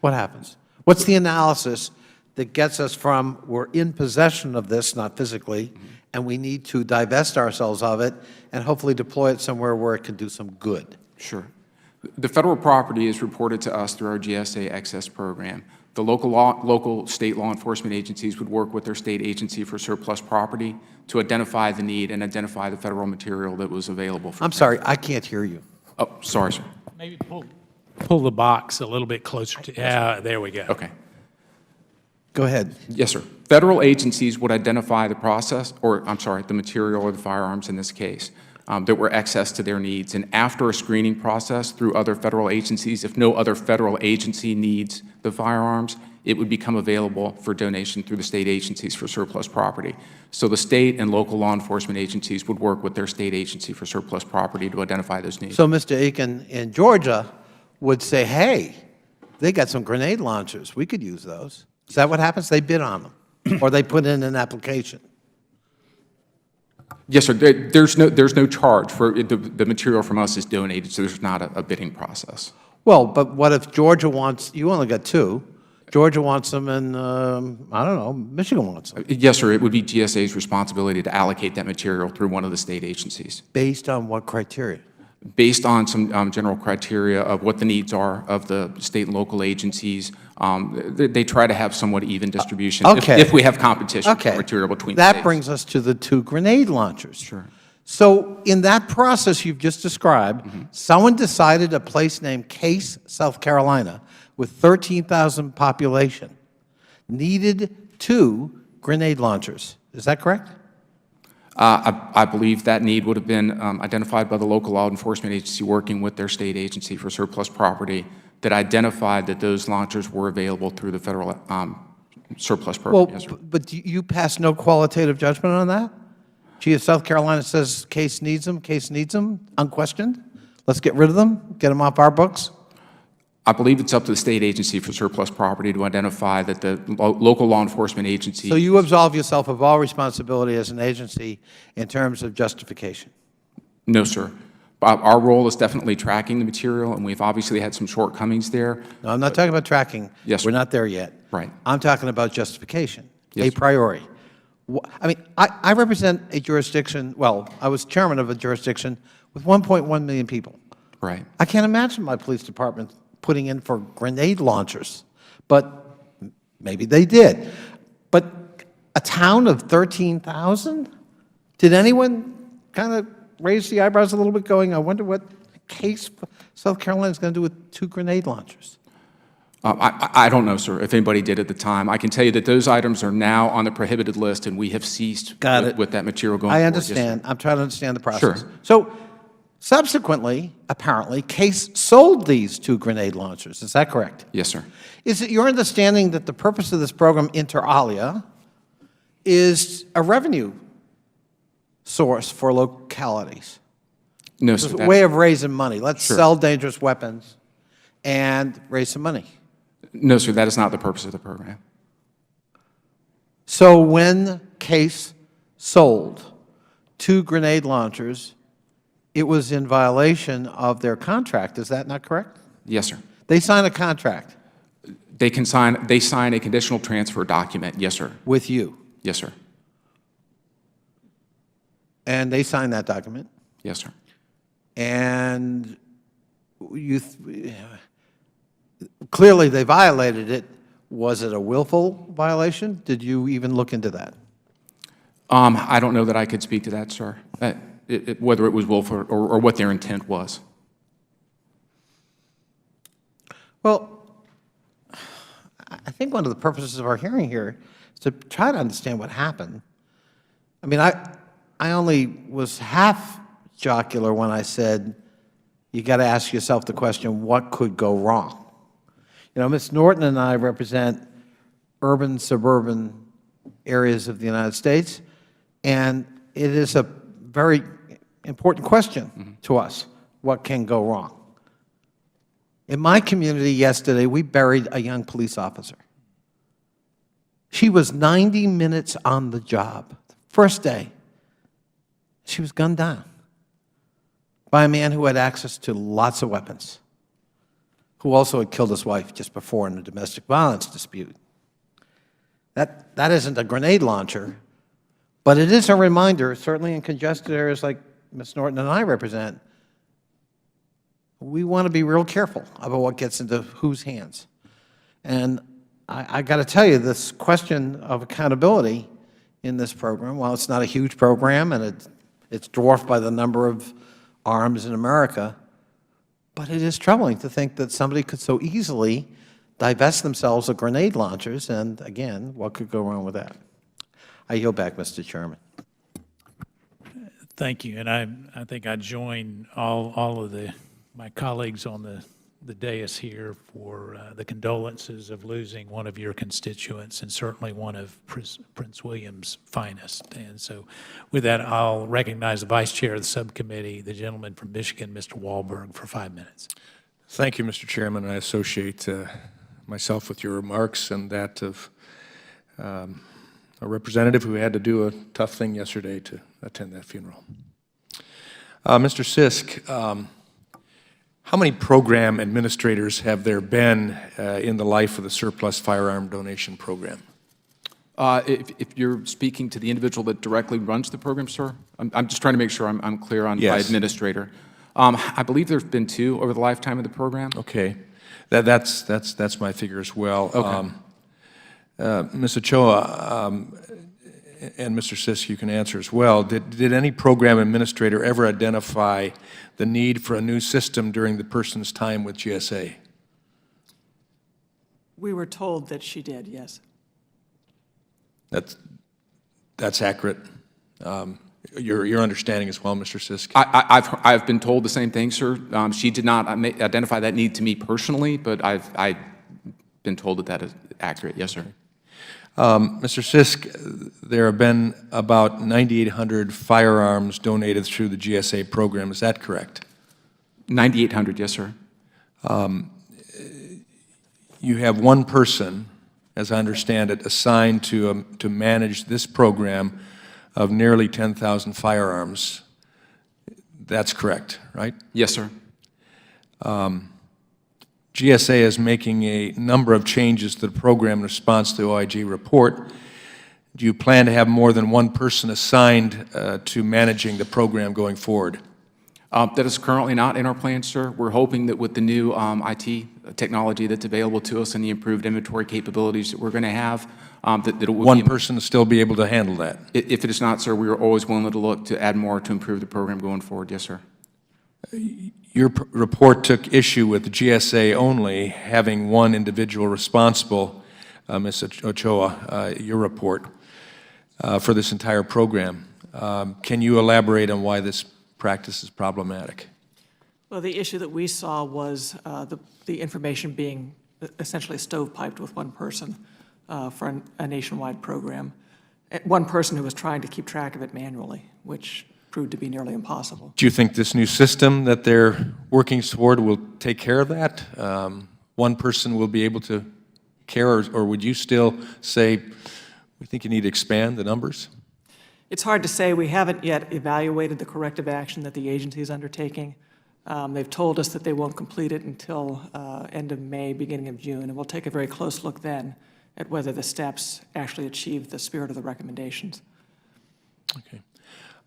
What happens? What's the analysis that gets us from we're in possession of this, not physically, and we need to divest ourselves of it and hopefully deploy it somewhere where it can do some good? Sure. The federal property is reported to us through our GSA excess program. The local state law enforcement agencies would work with their state agency for surplus property to identify the need and identify the federal material that was available. I'm sorry, I can't hear you. Oh, sorry, sir. Maybe pull the box a little bit closer to, there we go. Okay. Go ahead. Yes, sir. Federal agencies would identify the process, or I'm sorry, the material or the firearms in this case, that were excess to their needs. And after a screening process through other federal agencies, if no other federal agency needs the firearms, it would become available for donation through the state agencies for surplus property. So the state and local law enforcement agencies would work with their state agency for surplus property to identify those needs. So Mr. Aiken in Georgia would say, hey, they got some grenade launchers. We could use those. Is that what happens? They bid on them, or they put in an application? Yes, sir. There's no charge for it. The material from us is donated, so there's not a bidding process. Well, but what if Georgia wants, you only got two, Georgia wants them and, I don't know, Michigan wants them? Yes, sir. It would be GSA's responsibility to allocate that material through one of the state agencies. Based on what criteria? Based on some general criteria of what the needs are of the state and local agencies. They try to have somewhat even distribution if we have competition for material between that states. brings us to the two grenade launchers. Sure. So in that process you've just described, someone decided a place named Case, South Carolina, with 13,000 population, needed two grenade launchers. Is that correct? I believe that need would have been identified by the local law enforcement agency working with their state agency for surplus property that identified that those launchers were available through the federal surplus program. Well, Yes, sir. but you pass no qualitative judgment on that? Gee, if South Carolina says Case needs them, unquestioned, let's get rid of them, get them off our books? I believe it's up to the state agency for surplus property to identify that the local law enforcement agency. So you absolve yourself of all responsibility as an agency in terms of justification? No, sir. Our role is definitely tracking the material, and we've obviously had some shortcomings there. No, I'm not talking about tracking. Yes, sir. We're not there yet. Right. I'm talking about justification, Yes, a sir. priori. I mean, I represent a jurisdiction, well, I was chairman of a jurisdiction with 1.1 million people. Right. I can't imagine my police department putting in for grenade launchers, but maybe they did. But a town of 13,000? Did anyone kind of raise the eyebrows a little bit going, I wonder what case South Carolina is going to do with 2 grenade launchers? I don't know, sir, if anybody did at the time. I can tell you that those items are now on the prohibited list, and we have ceased with that material going forward. I Yes, sir. understand. I'm trying to understand the process. Sure. So subsequently, apparently, Case sold these 2 grenade launchers. Is that correct? Yes, sir. Is it your understanding that the purpose of this program, inter alia, is a revenue source for localities? No, It's sir. a way of raising money. Let's Sure. sell dangerous weapons and raise some money. No, sir, that is not the purpose of the program. So when Case sold 2 grenade launchers, it was in violation of their contract. Is that not correct? Yes, sir. They signed a contract They sign a conditional transfer document. Yes, sir. with you, Yes, sir. and they signed that document, Yes, sir. and clearly they violated it. Was it a willful violation? Did you even look into that? I don't know that I could speak to that, sir, whether it was willful or what their intent was. Well, I think one of the purposes of our hearing here is to try to understand what happened. I mean, I only was half jocular when I said, you got to ask yourself the question, what could go wrong? You know, Ms. Norton and I represent urban, suburban areas of the United States, and it is a very important question to us, what can go wrong? In my community yesterday, we buried a young police officer. She was 90 minutes on the job. First day, she was gunned down by a man who had access to lots of weapons, who also had killed his wife just before in a domestic violence dispute. That isn't a grenade launcher, but it is a reminder, certainly in congested areas like Ms. Norton and I represent, we want to be real careful about what gets into whose hands. And I got to tell you, this question of accountability in this program, while it's not a huge program and it's dwarfed by the number of arms in America, but it is troubling to think that somebody could so easily divest themselves of grenade launchers, and again, what could go wrong with that? I yield back, Mr. Chairman. Thank you, and I think I join all of my colleagues on the dais here for the condolences of losing one of your constituents, and certainly one of Prince William's finest. And so with that, I'll recognize the Vice Chair of the subcommittee, the gentleman from Michigan, Mr. Wahlberg, for 5 minutes. Thank you, Mr. Chairman. I associate myself with your remarks and that of a representative who had to do a tough thing yesterday to attend that funeral. Mr. Sisk, how many program administrators have there been in the life of the surplus firearm donation program? If you're speaking to the individual that directly runs the program, sir, I'm just trying to make sure I'm clear on by administrator. I believe there's been 2 over the lifetime of the program. Okay, that's my figure as well. Okay. Ms. Ochoa and Mr. Sisk, you can answer as well. Did any program administrator ever identify the need for a new system during the person's time with GSA? We were told that she did, yes. That's accurate. Your understanding as well, Mr. Sisk? I've been told the same thing, sir. She did not identify that need to me personally, but I've been told that is accurate. Yes, sir. Mr. Sisk, there have been about 9,800 firearms donated through the GSA program. Is that correct? 9,800, yes, sir. You have one person, as I understand it, assigned to manage this program of nearly 10,000 firearms. That's correct, right? Yes, sir. GSA is making a number of changes to the program in response to the OIG report, Do you plan to have more than one person assigned to managing the program going forward? That is currently not in our plans, sir. We're hoping that with the new IT technology that's available to us and the improved inventory capabilities that we're going to have, that it will One be... person to still be able to handle that? If it is not, sir, we are always willing to look to add more to improve the program going forward. Yes, sir. Your report took issue with the GSA only having one individual responsible, Ms. Ochoa, your report, for this entire program. Can you elaborate on why this practice is problematic? Well, the issue that we saw was the information being essentially stovepiped with one person for a nationwide program. One person who was trying to keep track of it manually, which proved to be nearly impossible. Do you think this new system that they're working toward will take care of that? One person will be able to care, or would you still say, we think you need to expand the numbers? It's hard to say. We haven't yet evaluated the corrective action that the agency is undertaking. They've told us that they won't complete it until end of May, beginning of June, and we'll take a very close look then at whether the steps actually achieve the spirit of the recommendations. Okay.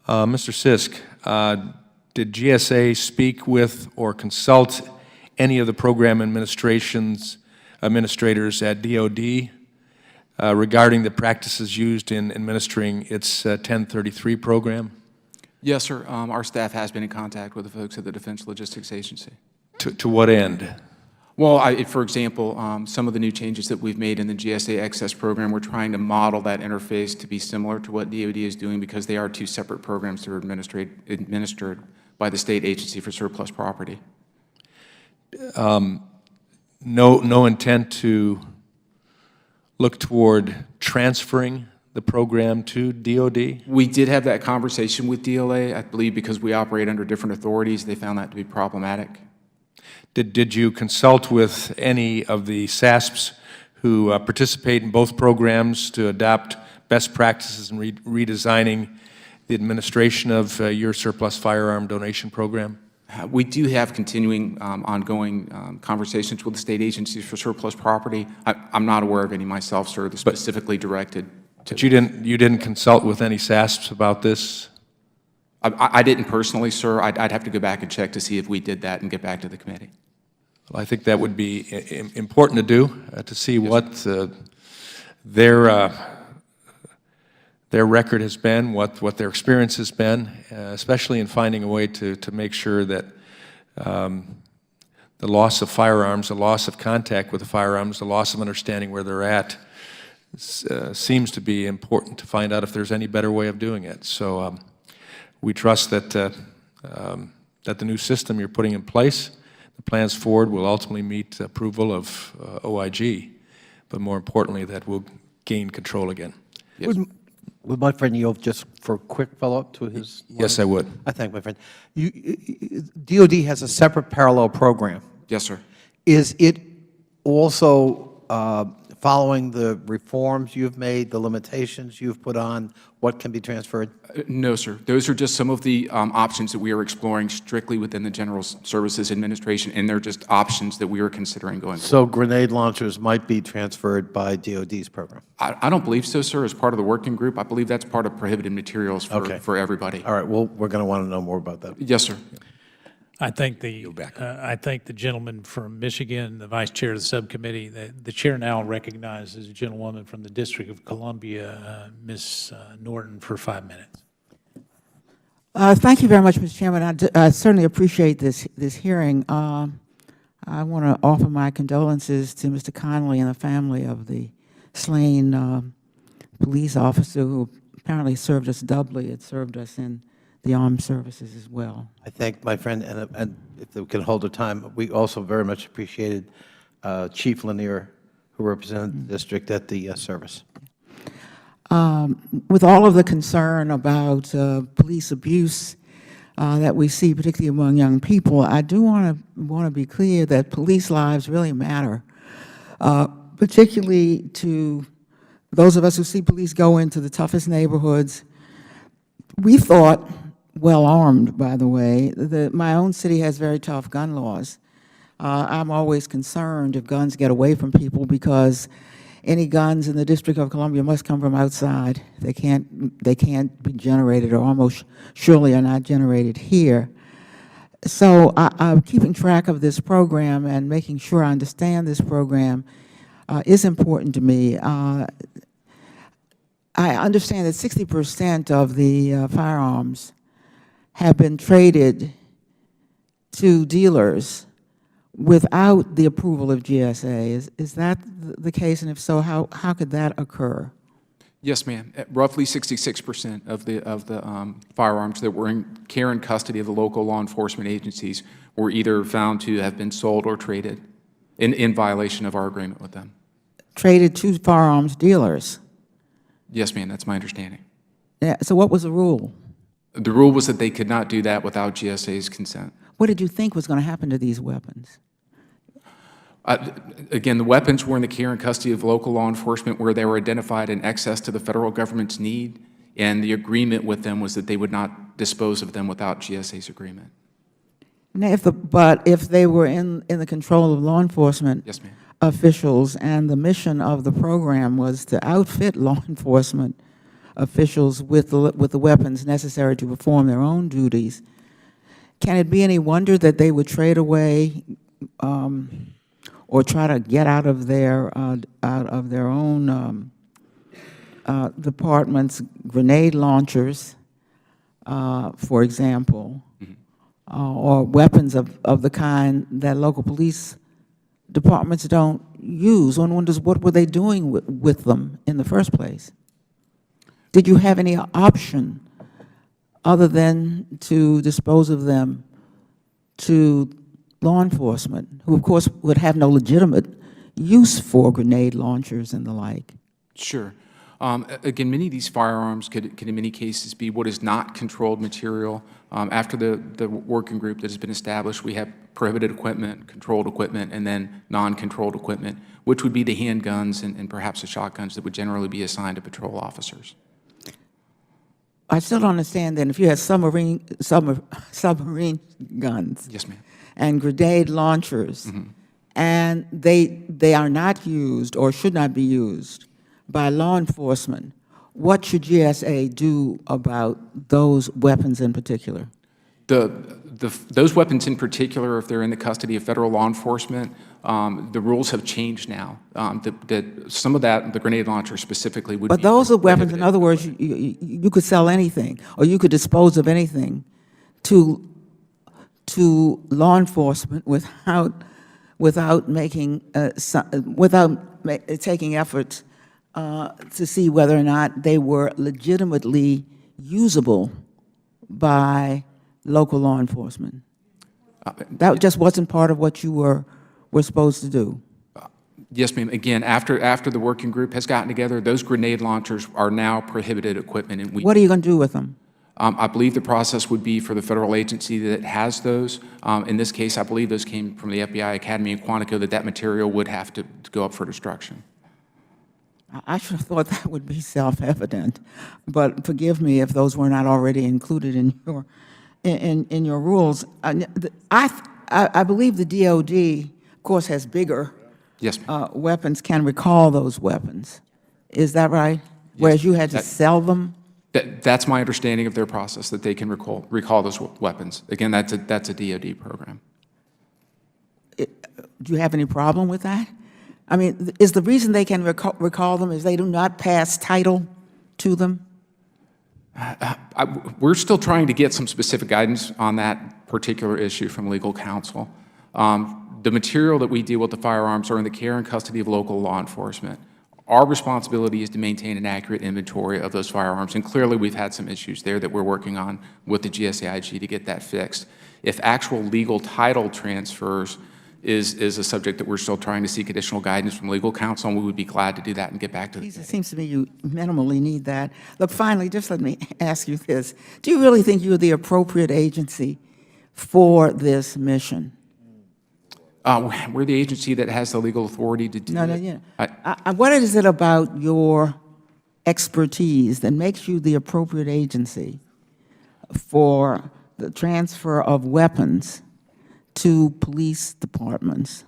Mr. Sisk, did GSA speak with or consult any of the program administrators at DOD regarding the practices used in administering its 1033 program? Yes, sir. Our staff has been in contact with the folks at the Defense Logistics Agency. To what end? Well, for example, some of the new changes that we've made in the GSA Access program, we're trying to model that interface to be similar to what DOD is doing because they are two separate programs that are administered by the State Agency for Surplus Property. No intent to look toward transferring the program to DOD? We did have that conversation with DLA. I believe because we operate under different authorities, they found that to be problematic. Did you consult with any of the SASPs who participate in both programs to adopt best practices in redesigning the administration of your surplus firearm donation program? We do have continuing ongoing conversations with the state agencies for surplus property. I'm not aware of any myself, sir, that's specifically directed to... But you didn't consult with any SASPs about this? I didn't personally, sir. I'd have to go back and check to see if we did that and get back to the committee. Well, I think that would be important to do, to see what their record has been, what their experience has been, especially in finding a way to make sure that the loss of firearms, the loss of contact with the firearms, the loss of understanding where they're at, seems to be important to find out if there's any better way of doing it. So we trust that that the new system you're putting in place, the plans forward, will ultimately meet approval of OIG, but more importantly, that we'll gain control again. Yes. Would my friend yield just for a quick follow-up to his? Yes, I would. I thank my friend. DOD has a separate parallel program. Yes, sir. Is it also following the reforms you've made, the limitations you've put on what can be transferred? No, sir. Those are just some of the options that we are exploring strictly within the General Services Administration, and they're just options that we are considering going forward. So grenade launchers might be transferred by DOD's program? I don't believe so, sir. As part of the working group, I believe that's part of prohibited materials for everybody. All right. Well, we're going to want to know more about that. Yes, sir. I think the gentleman from Michigan, the vice chair of the subcommittee, the chair now recognizes a gentlewoman from the District of Columbia, Ms. Norton, for 5 minutes. Thank you very much, Mr. Chairman. I certainly appreciate this hearing. I want to offer my condolences to Mr. Connolly and the family of the slain police officer who apparently served us doubly. It served us in the armed services as well. I thank my friend, and if we can hold the time, we also very much appreciated Chief Lanier, who represented the district at the service. With all of the concern about police abuse that we see, particularly among young people, I do want to be clear that police lives really matter, particularly to those of us who see police go into the toughest neighborhoods. We thought, well armed, by the way, that my own city has very tough gun laws. I'm always concerned if guns get away from people because any guns in the District of Columbia must come from outside. They can't be generated, or almost surely are not generated here. So I'm keeping track of this program and making sure I understand this program is important to me. I understand that 60% of the firearms have been traded to dealers without the approval of GSA. Is that the case? And if so, how could that occur? Yes, ma'am. Roughly 66% of the firearms that were in care and custody of the local law enforcement agencies were either found to have been sold or traded in violation of our agreement with them. Traded to firearms dealers? Yes, ma'am. That's my understanding. Yeah, so what was the rule? The rule was that they could not do that without GSA's consent. What did you think was going to happen to these weapons? Again, the weapons were in the care and custody of local law enforcement where they were identified in excess to the federal government's need, and the agreement with them was that they would not dispose of them without GSA's agreement. Now, but if they were in the control of law enforcement Yes, ma'am. officials, and the mission of the program was to outfit law enforcement officials with the weapons necessary to perform their own duties, can it be any wonder that they would trade away or try to get out of their own departments grenade launchers, for example, or weapons of the kind that local police departments don't use? One wonders, what were they doing with them in the first place? Did you have any option other than to dispose of them to law enforcement, who of course would have no legitimate use for grenade launchers and the like? Sure. Again, many of these firearms could in many cases be what is not controlled material. After the working group that has been established, we have prohibited equipment, controlled equipment, and then non-controlled equipment, which would be the handguns and perhaps the shotguns that would generally be assigned to patrol officers. I still don't understand then, if you had submarine guns. Yes, ma'am. And grenade launchers, and they are not used or should not be used by law enforcement, what should GSA do about those weapons in particular? Those weapons in particular, if they're in the custody of federal law enforcement, the rules have changed now. Some of that, the grenade launcher specifically, would be But those are weapons, in prohibited. other words, you could sell anything, or you could dispose of anything to law enforcement without taking efforts to see whether or not they were legitimately usable by local law enforcement. That just wasn't part of what you were supposed to do. Yes, ma'am. Again, after the working group has gotten together, those grenade launchers are now prohibited equipment, and What are you going to do with them? I believe the process would be for the federal agency that has those. In this case, I believe those came from the FBI Academy in Quantico, that material would have to go up for destruction. I should have thought that would be self-evident, but forgive me if those were not already included in your rules. I believe the DOD, of course, has bigger Yes, ma'am. weapons, can recall those weapons. Is that right? Whereas you had to sell them? That's my understanding of their process, that they can recall those weapons. Again, that's a DOD program. Do you have any problem with that? I mean, is the reason they can recall them is they do not pass title to them? We're still trying to get some specific guidance on that particular issue from legal counsel. The material that we deal with, the firearms, are in the care and custody of local law enforcement. Our responsibility is to maintain an accurate inventory of those firearms, and clearly we've had some issues there that we're working on with the GSAIG to get that fixed. If actual legal title transfers is a subject that we're still trying to seek additional guidance from legal counsel, and we would be glad to do that and get back to the It seems to me you minimally need that. Look, finally, just let me ask you this. Do you really think you're the appropriate agency for this mission? We're the agency that has the legal authority to do No, it. yeah. What is it about your expertise that makes you the appropriate agency for the transfer of weapons to police departments?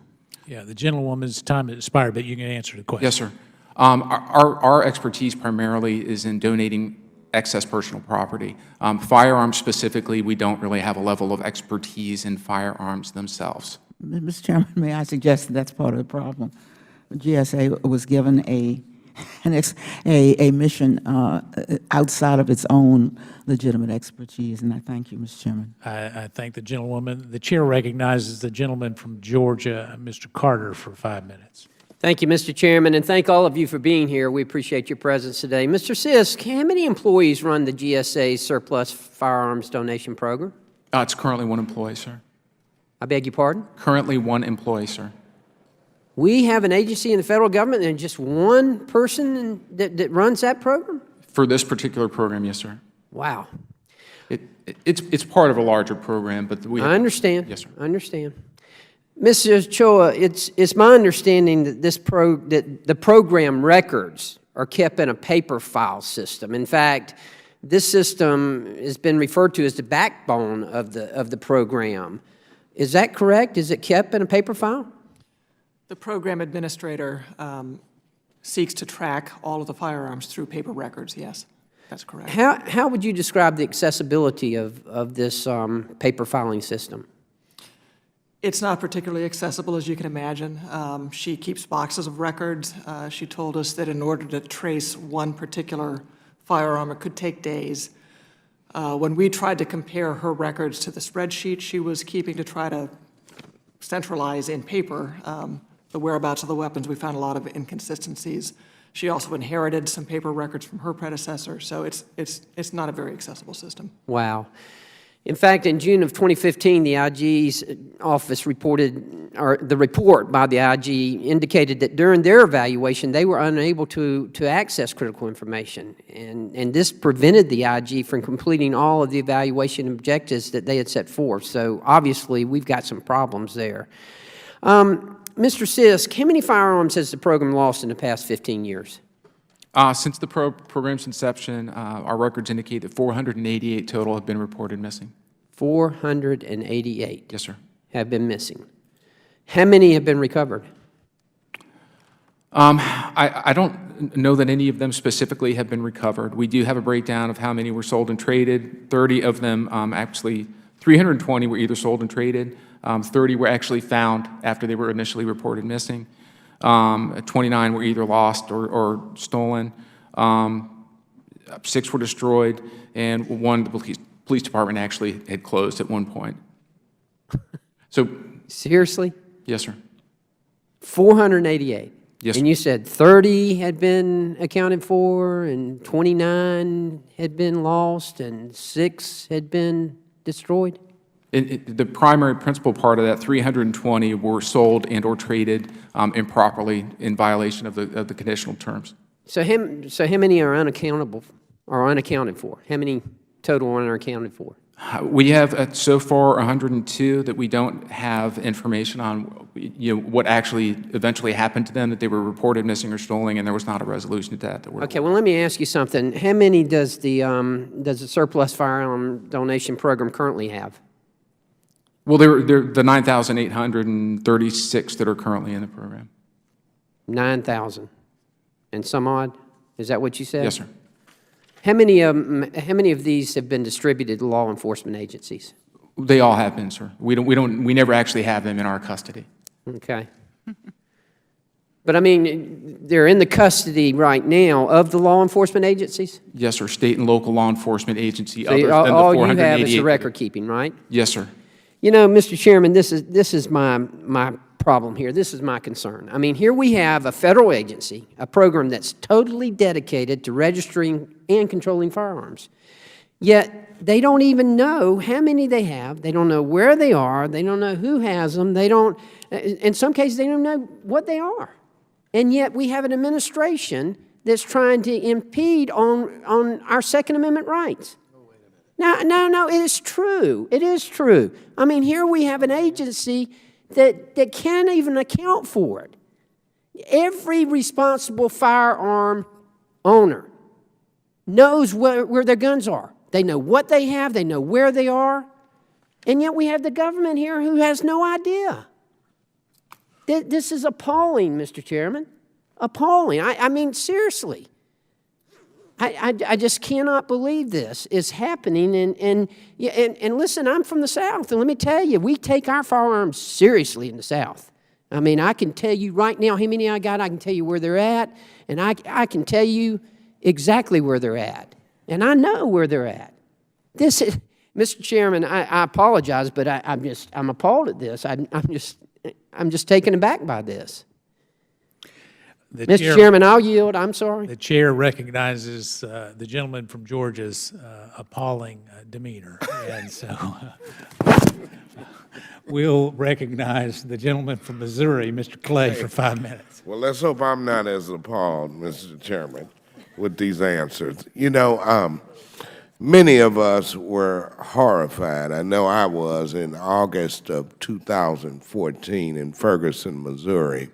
Yeah, the gentlewoman's time has expired, but you can answer the question. Yes, sir. Our expertise primarily is in donating excess personal property. Firearms specifically, we don't really have a level of expertise in firearms themselves. Mr. Chairman, may I suggest that that's part of the problem? GSA was given a mission outside of its own legitimate expertise, and I thank you, Mr. Chairman. I thank the gentlewoman. The chair recognizes the gentleman from Georgia, Mr. Carter, for 5 minutes. Thank you, Mr. Chairman, and thank all of you for being here. We appreciate your presence today. Mr. Sisk, how many employees run the GSA Surplus Firearms Donation Program? It's currently 1 employee, sir. I beg your pardon? Currently 1 employee, sir. We have an agency in the federal government and just one person that runs that program? For this particular program, yes, sir. Wow. It's part of a larger program, but we have... I understand. Yes, sir. I understand. Mrs. Choa, it's my understanding that that the program records are kept in a paper file system. In fact, this system has been referred to as the backbone of the program. Is that correct? Is it kept in a paper file? The program administrator seeks to track all of the firearms through paper records, yes, that's correct. How would you describe the accessibility of this paper filing system? It's not particularly accessible, as you can imagine. She keeps boxes of records. She told us that in order to trace one particular firearm, it could take days. When we tried to compare her records to the spreadsheet she was keeping to try to centralize in paper the whereabouts of the weapons, we found a lot of inconsistencies. She also inherited some paper records from her predecessor, so it's not a very accessible system. Wow. In fact, in June of 2015, the IG's office reported, or the report by the IG indicated that during their evaluation, they were unable to access critical information. And this prevented the IG from completing all of the evaluation objectives that they had set forth. So obviously, we've got some problems there. Mr. Sisk, how many firearms has the program lost in the past 15 years? Since the program's inception, our records indicate that 488 total have been reported missing. 488? Yes, sir. Have been missing. How many have been recovered? I don't know that any of them specifically have been recovered. We do have a breakdown of how many were sold and traded. 30 of them, actually, 320 were either sold and traded. 30 were actually found after they were initially reported missing. 29 were either lost or stolen. 6 were destroyed, and 1, the police department actually had closed at one point. So, Seriously? yes, sir. 488? Yes, And you said 30 had been accounted for, and 29 had been lost, and 6 had been destroyed? The primary principal part of that, 320 were sold and or traded improperly in violation of the conditional terms. So how many are unaccounted for? How many total are unaccounted for? We have so far 102 that we don't have information on, what actually eventually happened to them, that they were reported missing or stolen, and there was not a resolution to that. Okay, well, let me ask you something. How many does the Surplus Firearm Donation Program currently have? Well, they're the 9,836 that are currently in the program. 9,000 and some odd? Is that what you said? Yes, sir. How many of these have been distributed to law enforcement agencies? They all have been, sir. We never actually have them in our custody. Okay. But I mean, they're in the custody right now of the law enforcement agencies? Yes, sir. State and local law enforcement agency. So Other than the all you have is 488 the record keeping, right? Yes, sir. You know, Mr. Chairman, this is my problem here. This is my concern. I mean, here we have a federal agency, a program that's totally dedicated to registering and controlling firearms. Yet they don't even know how many they have. They don't know where they are. They don't know who has them. They don't, in some cases, they don't know what they are. And yet we have an administration that's trying to impede on our Second Amendment rights. No, it is true. It is true. I mean, here we have an agency that can't even account for it. Every responsible firearm owner knows where their guns are. They know what they have. They know where they are. And yet we have the government here who has no idea. This is appalling, Mr. Chairman. Appalling. I mean, seriously. I just cannot believe this is happening. And listen, I'm from the South, and let me tell you, we take our firearms seriously in the South. I mean, I can tell you right now how many I got. I can tell you where they're at, and I can tell you exactly where they're at. And I know where they're at. This is, Mr. Chairman, I apologize, but I'm appalled at this. I'm just taken aback by this. Mr. Chairman, I'll yield. I'm sorry. The chair recognizes the gentleman from Georgia's appalling demeanor, and so we'll recognize the gentleman from Missouri, Mr. Clay, for 5 minutes. Well, let's hope I'm not as appalled, Mr. Chairman, with these answers. You know, many of us were horrified. I know I was in August of 2014 in Ferguson, Missouri,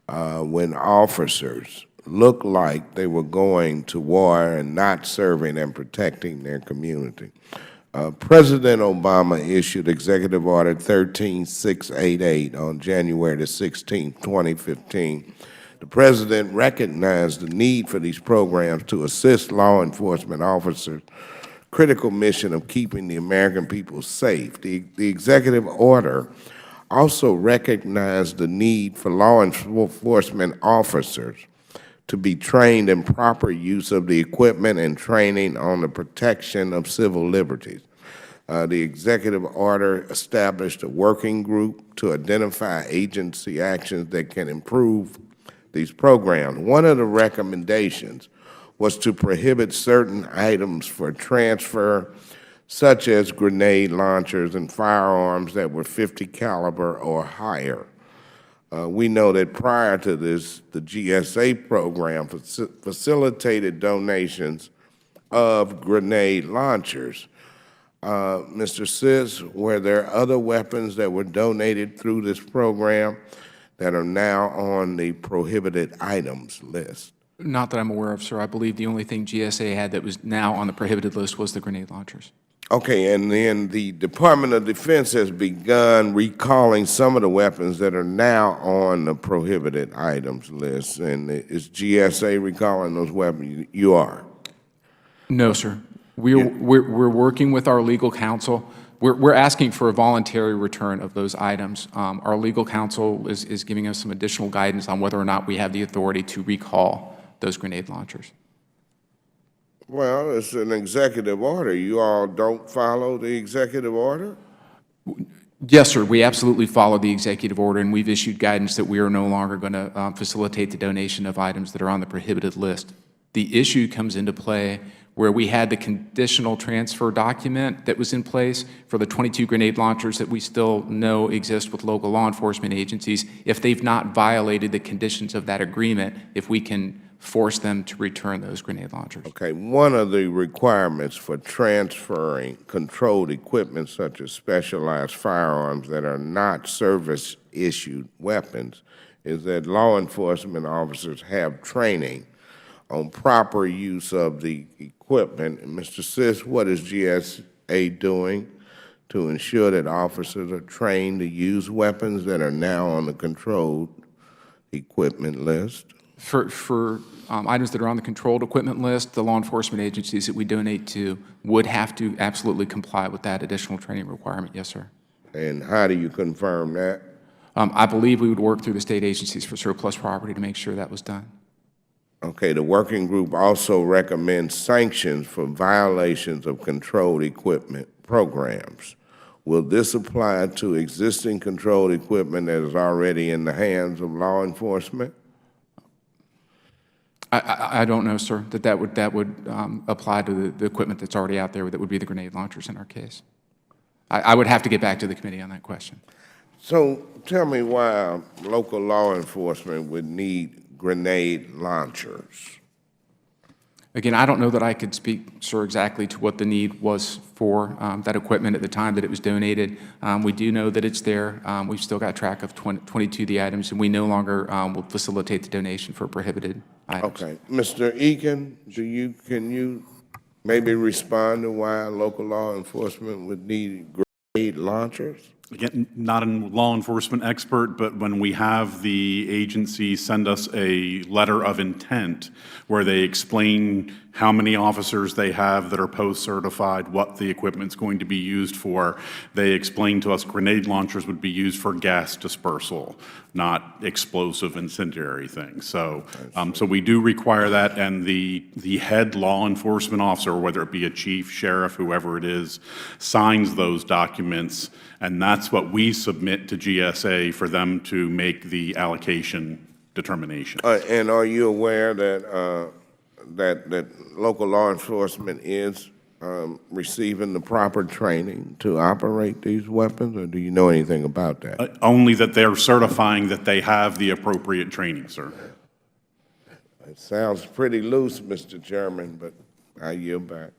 when officers looked like they were going to war and not serving and protecting their community. President Obama issued Executive Order 13688 on January the 16th, 2015. The President recognized the need for these programs to assist law enforcement officers' critical mission of keeping the American people safe. The Executive Order also recognized the need for law enforcement officers to be trained in proper use of the equipment and training on the protection of civil liberties. The Executive Order established a working group to identify agency actions that can improve these programs. One of the recommendations was to prohibit certain items for transfer, such as grenade launchers and firearms that were .50 caliber or higher. We know that prior to this, the GSA program facilitated donations of grenade launchers. Mr. Sis, were there other weapons that were donated through this program that are now on the prohibited items list? Not that I'm aware of, sir. I believe the only thing GSA had that was now on the prohibited list was the grenade launchers. Okay, and then the Department of Defense has begun recalling some of the weapons that are now on the prohibited items list. And is GSA recalling those weapons? You are? No, sir. We're working with our legal counsel. We're asking for a voluntary return of those items. Our legal counsel is giving us some additional guidance on whether or not we have the authority to recall those grenade launchers. Well, it's an executive order. You all don't follow the executive order? Yes, sir. We absolutely follow the executive order, and we've issued guidance that we are no longer going to facilitate the donation of items that are on the prohibited list. The issue comes into play where we had the conditional transfer document that was in place for the 22 grenade launchers that we still know exist with local law enforcement agencies. If they've not violated the conditions of that agreement, if we can force them to return those grenade launchers. Okay, one of the requirements for transferring controlled equipment such as specialized firearms that are not service-issued weapons is that law enforcement officers have training on proper use of the equipment. And Mr. Sis, what is GSA doing to ensure that officers are trained to use weapons that are now on the controlled equipment list? For items that are on the controlled equipment list, the law enforcement agencies that we donate to would have to absolutely comply with that additional training requirement. Yes, sir. And how do you confirm that? I believe we would work through the state agencies for surplus property to make sure that was done. Okay, the working group also recommends sanctions for violations of controlled equipment programs. Will this apply to existing controlled equipment that is already in the hands of law enforcement? I don't know, sir, that would apply to the equipment that's already out there. That would be the grenade launchers in our case. I would have to get back to the committee on that question. So tell me why local law enforcement would need grenade launchers. Again, I don't know that I could speak, sir, exactly to what the need was for that equipment at the time that it was donated. We do know that it's there. We've still got track of 22 of the items, and we no longer will facilitate the donation for prohibited items. Okay. Mr. Eakin, can you maybe respond to why local law enforcement would need grenade launchers? Again, not a law enforcement expert, but when we have the agency send us a letter of intent where they explain how many officers they have that are post-certified, what the equipment's going to be used for, they explain to us grenade launchers would be used for gas dispersal, not explosive incendiary things. So, so we do require that, and the head law enforcement officer, whether it be a chief, sheriff, whoever it is, signs those documents, and that's what we submit to GSA for them to make the allocation determination. And are you aware that, that local law enforcement is receiving the proper training to operate these weapons, or do you know anything about that? Only that they're certifying that they have the appropriate training, sir. It sounds pretty loose, Mr. Chairman, but I yield back.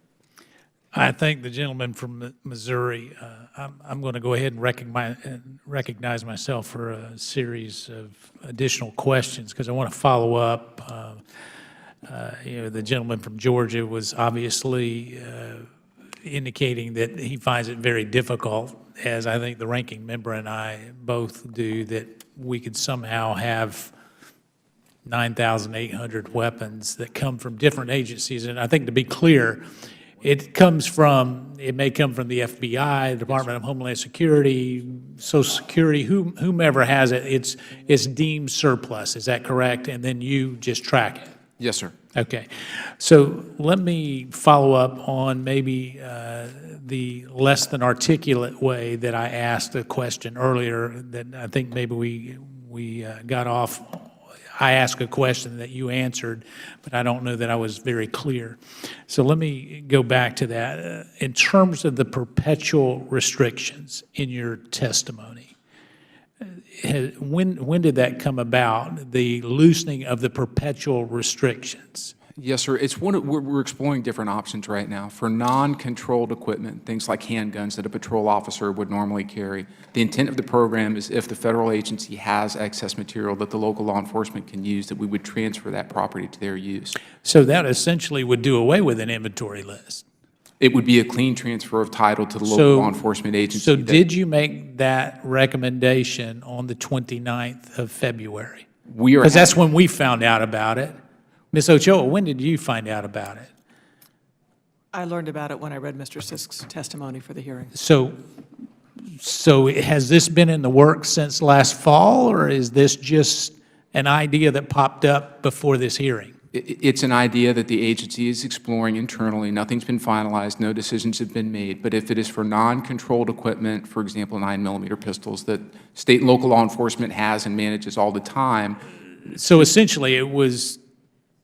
I thank the gentleman from Missouri. I'm going to go ahead and recognize myself for a series of additional questions because I want to follow up. The gentleman from Georgia was obviously indicating that he finds it very difficult, as I think the ranking member and I both do, that we could somehow have 9,800 weapons that come from different agencies. And I think, to be clear, it may come from the FBI, the Department of Homeland Security, Social Security, whomever has it. It's deemed surplus. Is that correct? And then you just track it. Yes, sir. Okay. So let me follow up on maybe the less than articulate way that I asked a question earlier that I think maybe we got off. I asked a question that you answered, but I don't know that I was very clear. So let me go back to that. In terms of the perpetual restrictions in your testimony, when did that come about, the loosening of the perpetual restrictions? Yes, sir. We're exploring different options right now. For non-controlled equipment, things like handguns that a patrol officer would normally carry, the intent of the program is if the federal agency has excess material that the local law enforcement can use, that we would transfer that property to their use. So that essentially would do away with an inventory list. It would be a clean transfer of title to the local law enforcement agency. So did you make that recommendation on the 29th of February? Because that's when we found out about it. Ms. Ochoa, when did you find out about it? I learned about it when I read Mr. Sisk's testimony for the hearing. So has this been in the works since last fall, or is this just an idea that popped up before this hearing? It's an idea that the agency is exploring internally. Nothing's been finalized, no decisions have been made. But if it is for non-controlled equipment, for example, 9mm pistols that state and local law enforcement has and manages all the time. So essentially it was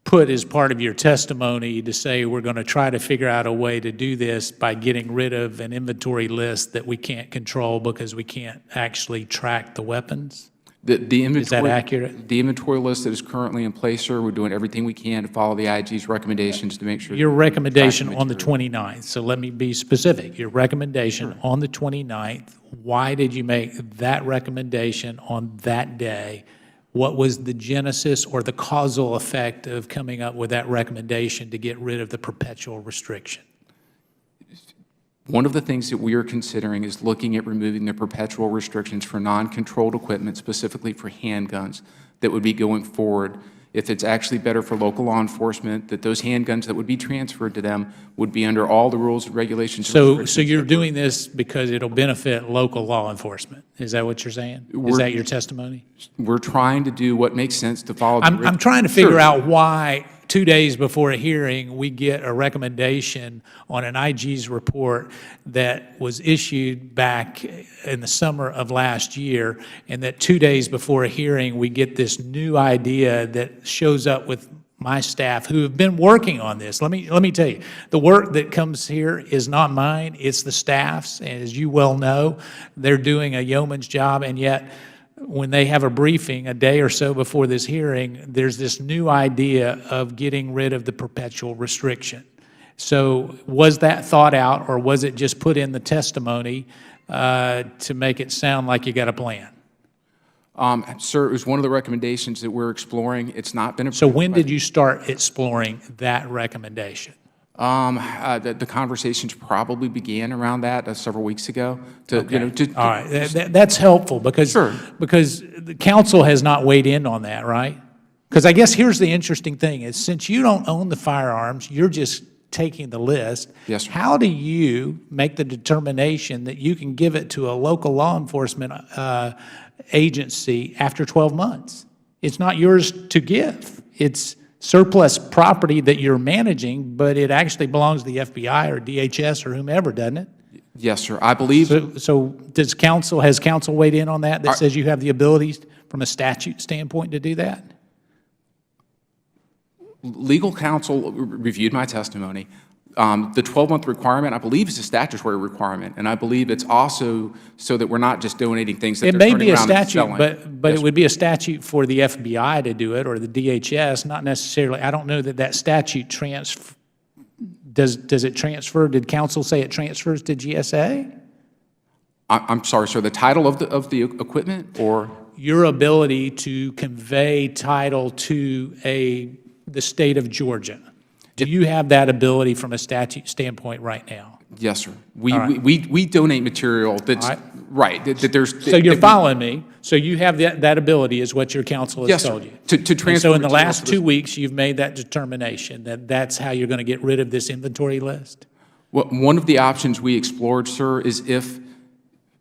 put as part of your testimony to say we're going to try to figure out a way to do this by getting rid of an inventory list that we can't control because we can't actually track the weapons? The inventory, is that accurate? The inventory list that is currently in place, sir, we're doing everything we can to follow the IG's recommendations to make sure. Your recommendation on the 29th, so let me be specific. Your recommendation on the 29th, why did you make that recommendation on that day? What was the genesis or the causal effect of coming up with that recommendation to get rid of the perpetual restriction? One of the things that we are considering is looking at removing the perpetual restrictions for non-controlled equipment, specifically for handguns, that would be going forward. If it's actually better for local law enforcement, that those handguns that would be transferred to them would be under all the rules and regulations. So you're doing this because it'll benefit local law enforcement? Is that what you're saying? Is that your testimony? We're trying to do what makes sense to follow. I'm trying to figure out why 2 days before a hearing, we get a recommendation on an IG's report that was issued back in the summer of last year, and that 2 days before a hearing, we get this new idea that shows up with my staff who have been working on this. Let me tell you, the work that comes here is not mine, it's the staff's, and as you well know, they're doing a yeoman's job, and yet when they have a briefing a day or so before this hearing, there's this new idea of getting rid of the perpetual restriction. So was that thought out, or was it just put in the testimony to make it sound like you got a plan? Sir, it was one of the recommendations that we're exploring. It's not been approved. So when did you start exploring that recommendation? The conversations probably began around that several weeks ago. All All right, that's helpful because, Sure. because the council has not weighed in on that, right? Because I guess here's the interesting thing is since you don't own the firearms, you're just taking the list. Yes, sir. How do you make the determination that you can give it to a local law enforcement agency after 12 months? It's not yours to give. It's surplus property that you're managing, but it actually belongs to the FBI or DHS or whomever, doesn't it? Yes, sir. I believe. So has council weighed in on that says you have the abilities from a statute standpoint to do that? Legal counsel reviewed my testimony. The 12-month requirement, I believe, is a statutory requirement, and I believe it's also so that we're not just donating things that It they're may turning be a around and statute, selling. but it would be a statute for the FBI to do it or the DHS, not necessarily. I don't know that statute does it transfer? Did council say it transfers to GSA? I'm sorry, sir. The title of the equipment, or Your ability to convey title to the state of Georgia. Do you have that ability from a statute standpoint right now? yes, sir. right. We donate material that's All right. That there's. So you're following me. So you have that ability is what your council has Yes, sir. told you. To And transfer. so in the material last to the- 2 weeks, you've made that determination that that's how you're going to get rid of this inventory list? Well, one of the options we explored, sir, is if,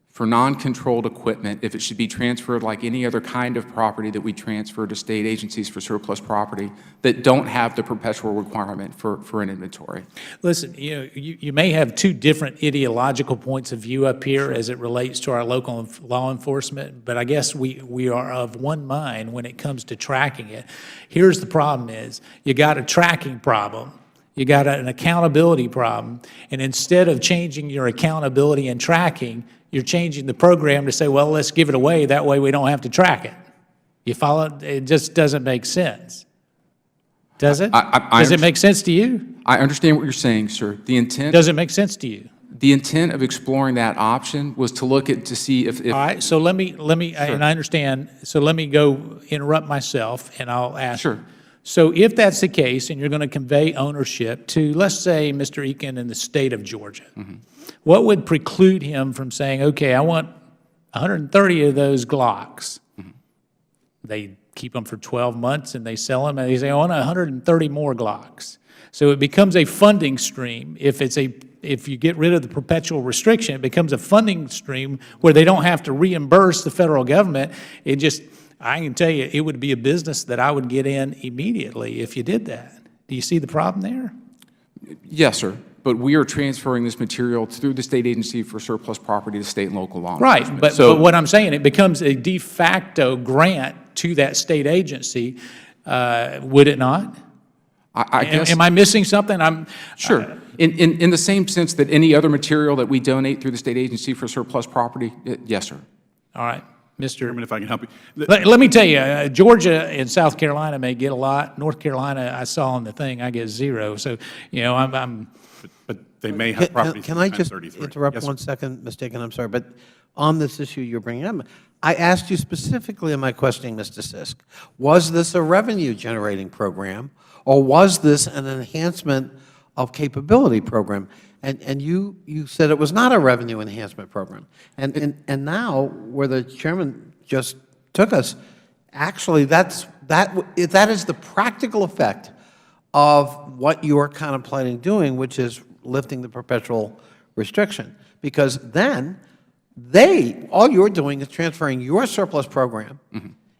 for non-controlled equipment, if it should be transferred like any other kind of property that we transfer to state agencies for surplus property that don't have the perpetual requirement for an inventory. Listen, you may have two different ideological points of view up here as it relates to our local law enforcement, but I guess we are of one mind when it comes to tracking it. Here's the problem is, you got a tracking problem. You got an accountability problem, and instead of changing your accountability and tracking, you're changing the program to say, well, let's give it away, that way we don't have to track it. You follow? It just doesn't make sense. Does it? Does it make sense to you? I understand what you're saying, sir. The intent. Does it make sense to you? The intent of exploring that option was to look at, to see if. All right, so let me, and I understand, so let me go interrupt myself, and I'll ask. Sure. So if that's the case, and you're going to convey ownership to, let's say, Mr. Eakin in the state of Georgia, what would preclude him from saying, okay, I want 130 of those Glocks? They keep them for 12 months, and they sell them, and they say, I want 130 more Glocks. So it becomes a funding stream. If you get rid of the perpetual restriction, it becomes a funding stream where they don't have to reimburse the federal government. I can tell you, it would be a business that I would get in immediately if you did that. Do you see the problem there? Yes, sir. But we are transferring this material through the state agency for surplus property to state and local law Right, enforcement. but what I'm saying, it becomes a de facto grant to that state agency, would it not? I guess. Am I missing something? Sure. In the same sense that any other material that we donate through the state agency for surplus property, yes, sir. All right, Mr. Chairman, if I can help you. Let me tell you, Georgia and South Carolina may get a lot. North Carolina, I saw on the thing, I get zero. So, I'm But they may have property. Can I through just 1033. interrupt Yes, one second, Mr. Eakin? I'm sorry, but on this issue you're bringing up, I asked you specifically in my questioning, Mr. Sisk, was this a revenue-generating program, or was this an enhancement of capability program? And you said it was not a revenue enhancement program. And now, where the chairman just took us, actually, that is the practical effect of what you're contemplating doing, which is lifting the perpetual restriction. Because then, all you're doing is transferring your surplus program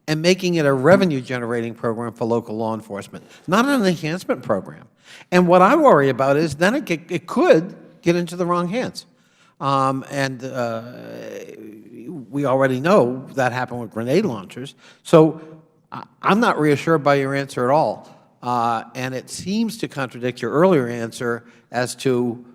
and making it a revenue-generating program for local law enforcement, not an enhancement program. And what I worry about is then it could get into the wrong hands. We already know that happened with grenade launchers. So I'm not reassured by your answer at all. And it seems to contradict your earlier answer as to,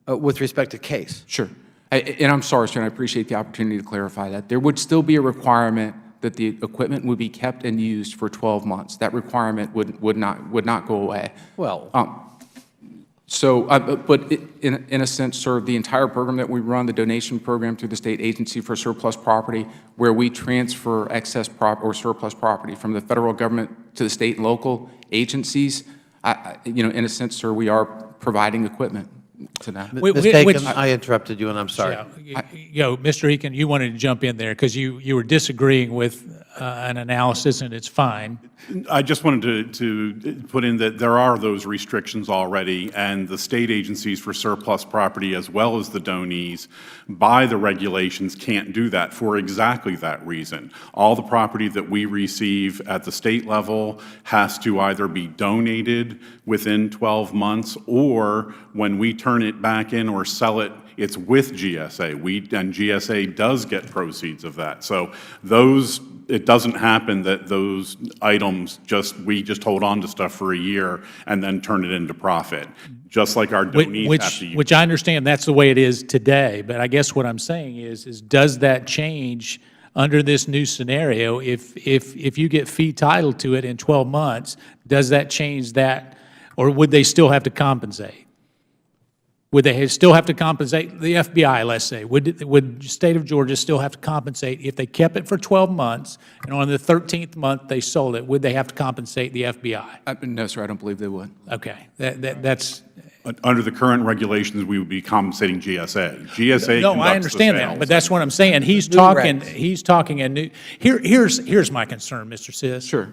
with respect to case. Sure. And I'm sorry, sir, and I appreciate the opportunity to clarify that. There would still be a requirement that the equipment would be kept and used for 12 months. That requirement would not go away. Well, But in a sense, sir, the entire program that we run, the donation program through the state agency for surplus property, where we transfer excess or surplus property from the federal government to the state and local agencies, in a sense, sir, we are providing equipment to them. Ms. Dakin, I interrupted you, and I'm sorry. Mr. Eakin, you wanted to jump in there because you were disagreeing with an analysis, and it's fine. I just wanted to put in that there are those restrictions already, and the state agencies for surplus property, as well as the donees, by the regulations, can't do that for exactly that reason. All the property that we receive at the state level has to either be donated within 12 months, or when we turn it back in or sell it, it's with GSA. And GSA does get proceeds of that. So it doesn't happen that those items we just hold on to stuff for a year and then turn it into profit, just like our donees have to use. Which I understand that's the way it is today, but I guess what I'm saying is does that change under this new scenario? If you get fee title to it in 12 months, does that change that, or would they still have to compensate? Would they still have to compensate the FBI, let's say? Would the state of Georgia still have to compensate if they kept it for 12 months and on the 13th month they sold it? Would they have to compensate the FBI? No, sir, I don't believe they would. Okay, that's... Under the current regulations, we would be compensating GSA. GSA No, I conducts the understand that, sales. but that's what I'm saying. He's talking a new... Here's my concern, Mr. Sis. Sure.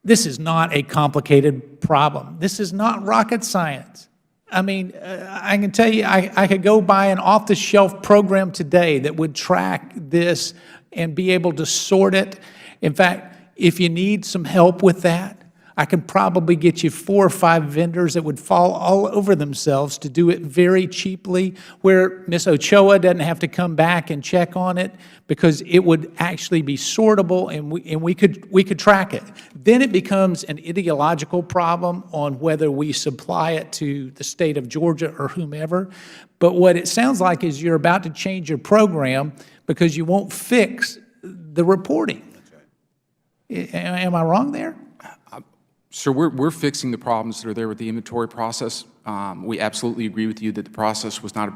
This is not a complicated problem. This is not rocket science. I mean, I can tell you, I could go buy an off-the-shelf program today that would track this and be able to sort it. In fact, if you need some help with that, I can probably get you 4 or 5 vendors that would fall all over themselves to do it very cheaply, where Ms. Ochoa doesn't have to come back and check on it because it would actually be sortable and we could track it. Then it becomes an ideological problem on whether we supply it to the state of Georgia or whomever. But what it sounds like is you're about to change your program because you won't fix the reporting. Am I wrong there? Sir, we're fixing the problems that are there with the inventory process. We absolutely agree with you that the process was not,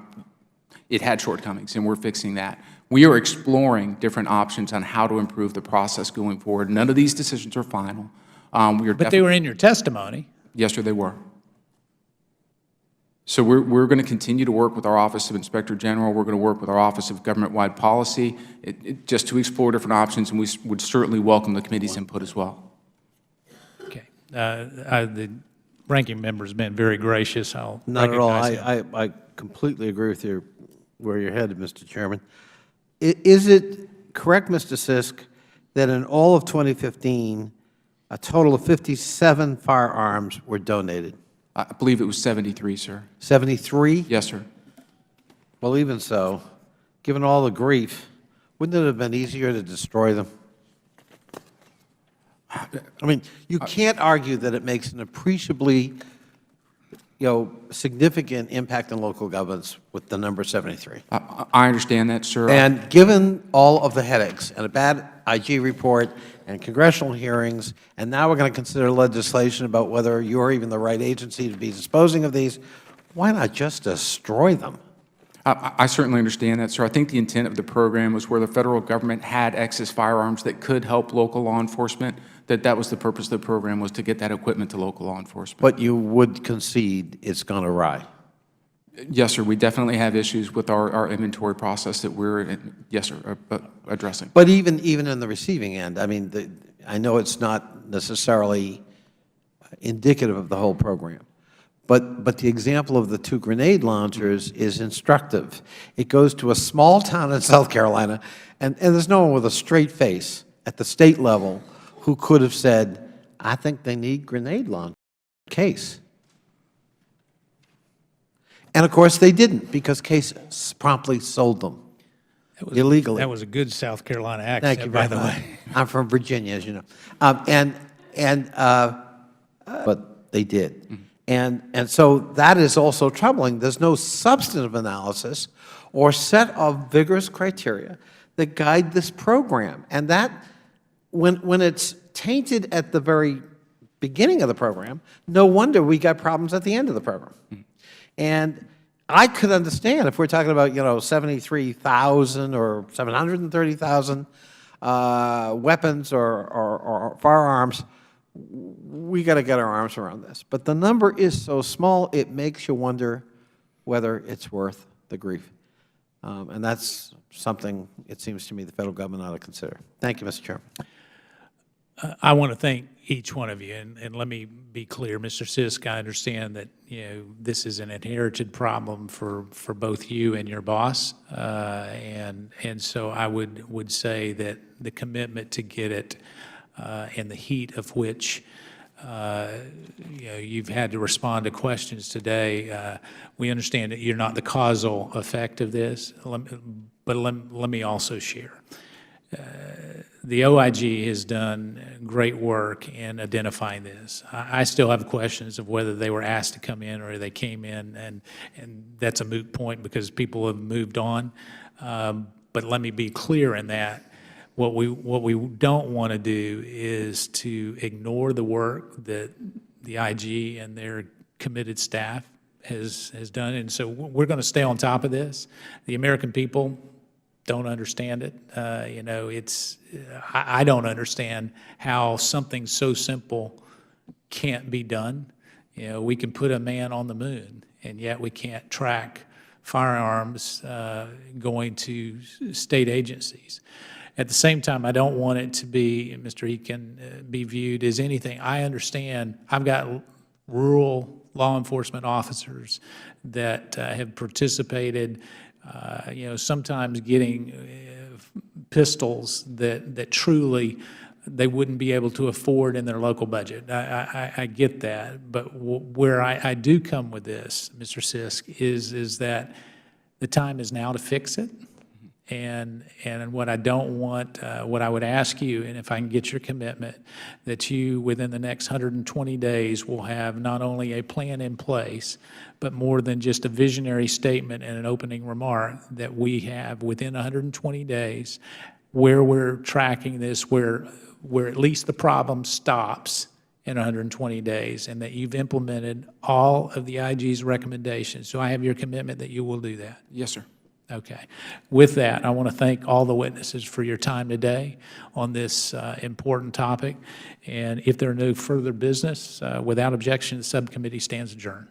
it had shortcomings, and we're fixing that. We are exploring different options on how to improve the process going forward. None of these decisions are final. But they were in your testimony. Yes, sir, they were. So we're going to continue to work with our Office of Inspector General. We're going to work with our Office of Government-Wide Policy just to explore different options, and we would certainly welcome the committee's input as well. The ranking member's been very gracious. I'll Not at all. recognize him. I completely agree with you where you're headed, Mr. Chairman. Is it correct, Mr. Sisk, that in all of 2015, a total of 57 firearms were donated? I believe it was 73, sir. 73? Yes, sir. Well, even so, given all the grief, wouldn't it have been easier to destroy them? I mean, you can't argue that it makes an appreciably, significant impact on local governments with the number 73. I understand that, sir. And given all of the headaches and a bad IG report and congressional hearings, and now we're going to consider legislation about whether you're even the right agency to be disposing of these, why not just destroy them? I certainly understand that, sir. I think the intent of the program was where the federal government had excess firearms that could help local law enforcement, that was the purpose of the program, was to get that equipment to local law enforcement. But you would concede it's gone awry? Yes, sir. We definitely have issues with our inventory process that we're, yes, sir, addressing. But even in the receiving end, I mean, I know it's not necessarily indicative of the whole program. But the example of the 2 grenade launchers is instructive. It goes to a small town in South Carolina, and there's no one with a straight face at the state level who could have said, I think they need grenade launchers Case. And of course they didn't, because Case promptly sold them illegally. That was a good South Carolina accent, Thank you by very the much. way. I'm from Virginia, as you know. But they did. And so that is also troubling. There's no substantive analysis or set of vigorous criteria that guide this program. And that, when it's tainted at the very beginning of the program, no wonder we got problems at the end of the program. And I could understand if we're talking about, 73,000 or 730,000 weapons or firearms, we got to get our arms around this. But the number is so small, it makes you wonder whether it's worth the grief. And that's something, it seems to me, the federal government ought to consider. Thank you, Mr. Chairman. I want to thank each one of you, and let me be clear, Mr. Sisk, I understand that, this is an inherited problem for both you and your boss, and so I would say that the commitment to get it in the heat of which you've had to respond to questions today. We understand that you're not the causal effect of this, but let me also share. The OIG has done great work in identifying this. I still have questions of whether they were asked to come in or they came in, and that's a moot point because people have moved on. But let me be clear in that. What we don't want to do is to ignore the work that the IG and their committed staff has done, and so we're going to stay on top of this. The American people don't understand it. I don't understand how something so simple can't be done. We can put a man on the moon, and yet we can't track firearms going to state agencies. At the same time, I don't want it to be, Mr. Eakin, be viewed as anything. I understand. I've got rural law enforcement officers that have participated, sometimes getting pistols that truly they wouldn't be able to afford in their local budget. I get that, but where I do come with this, Mr. Sisk, is that the time is now to fix it. And what I don't want, what I would ask you, and if I can get your commitment, that you, within the next 120 days, will have not only a plan in place, but more than just a visionary statement and an opening remark, that we have within 120 days where we're tracking this, where at least the problem stops in 120 days, and that you've implemented all of the IG's recommendations. So I have your commitment that you will do that. Yes, sir. Okay. With that, I want to thank all the witnesses for your time today on this important topic. And if there are no further business, without objection, the subcommittee stands adjourned.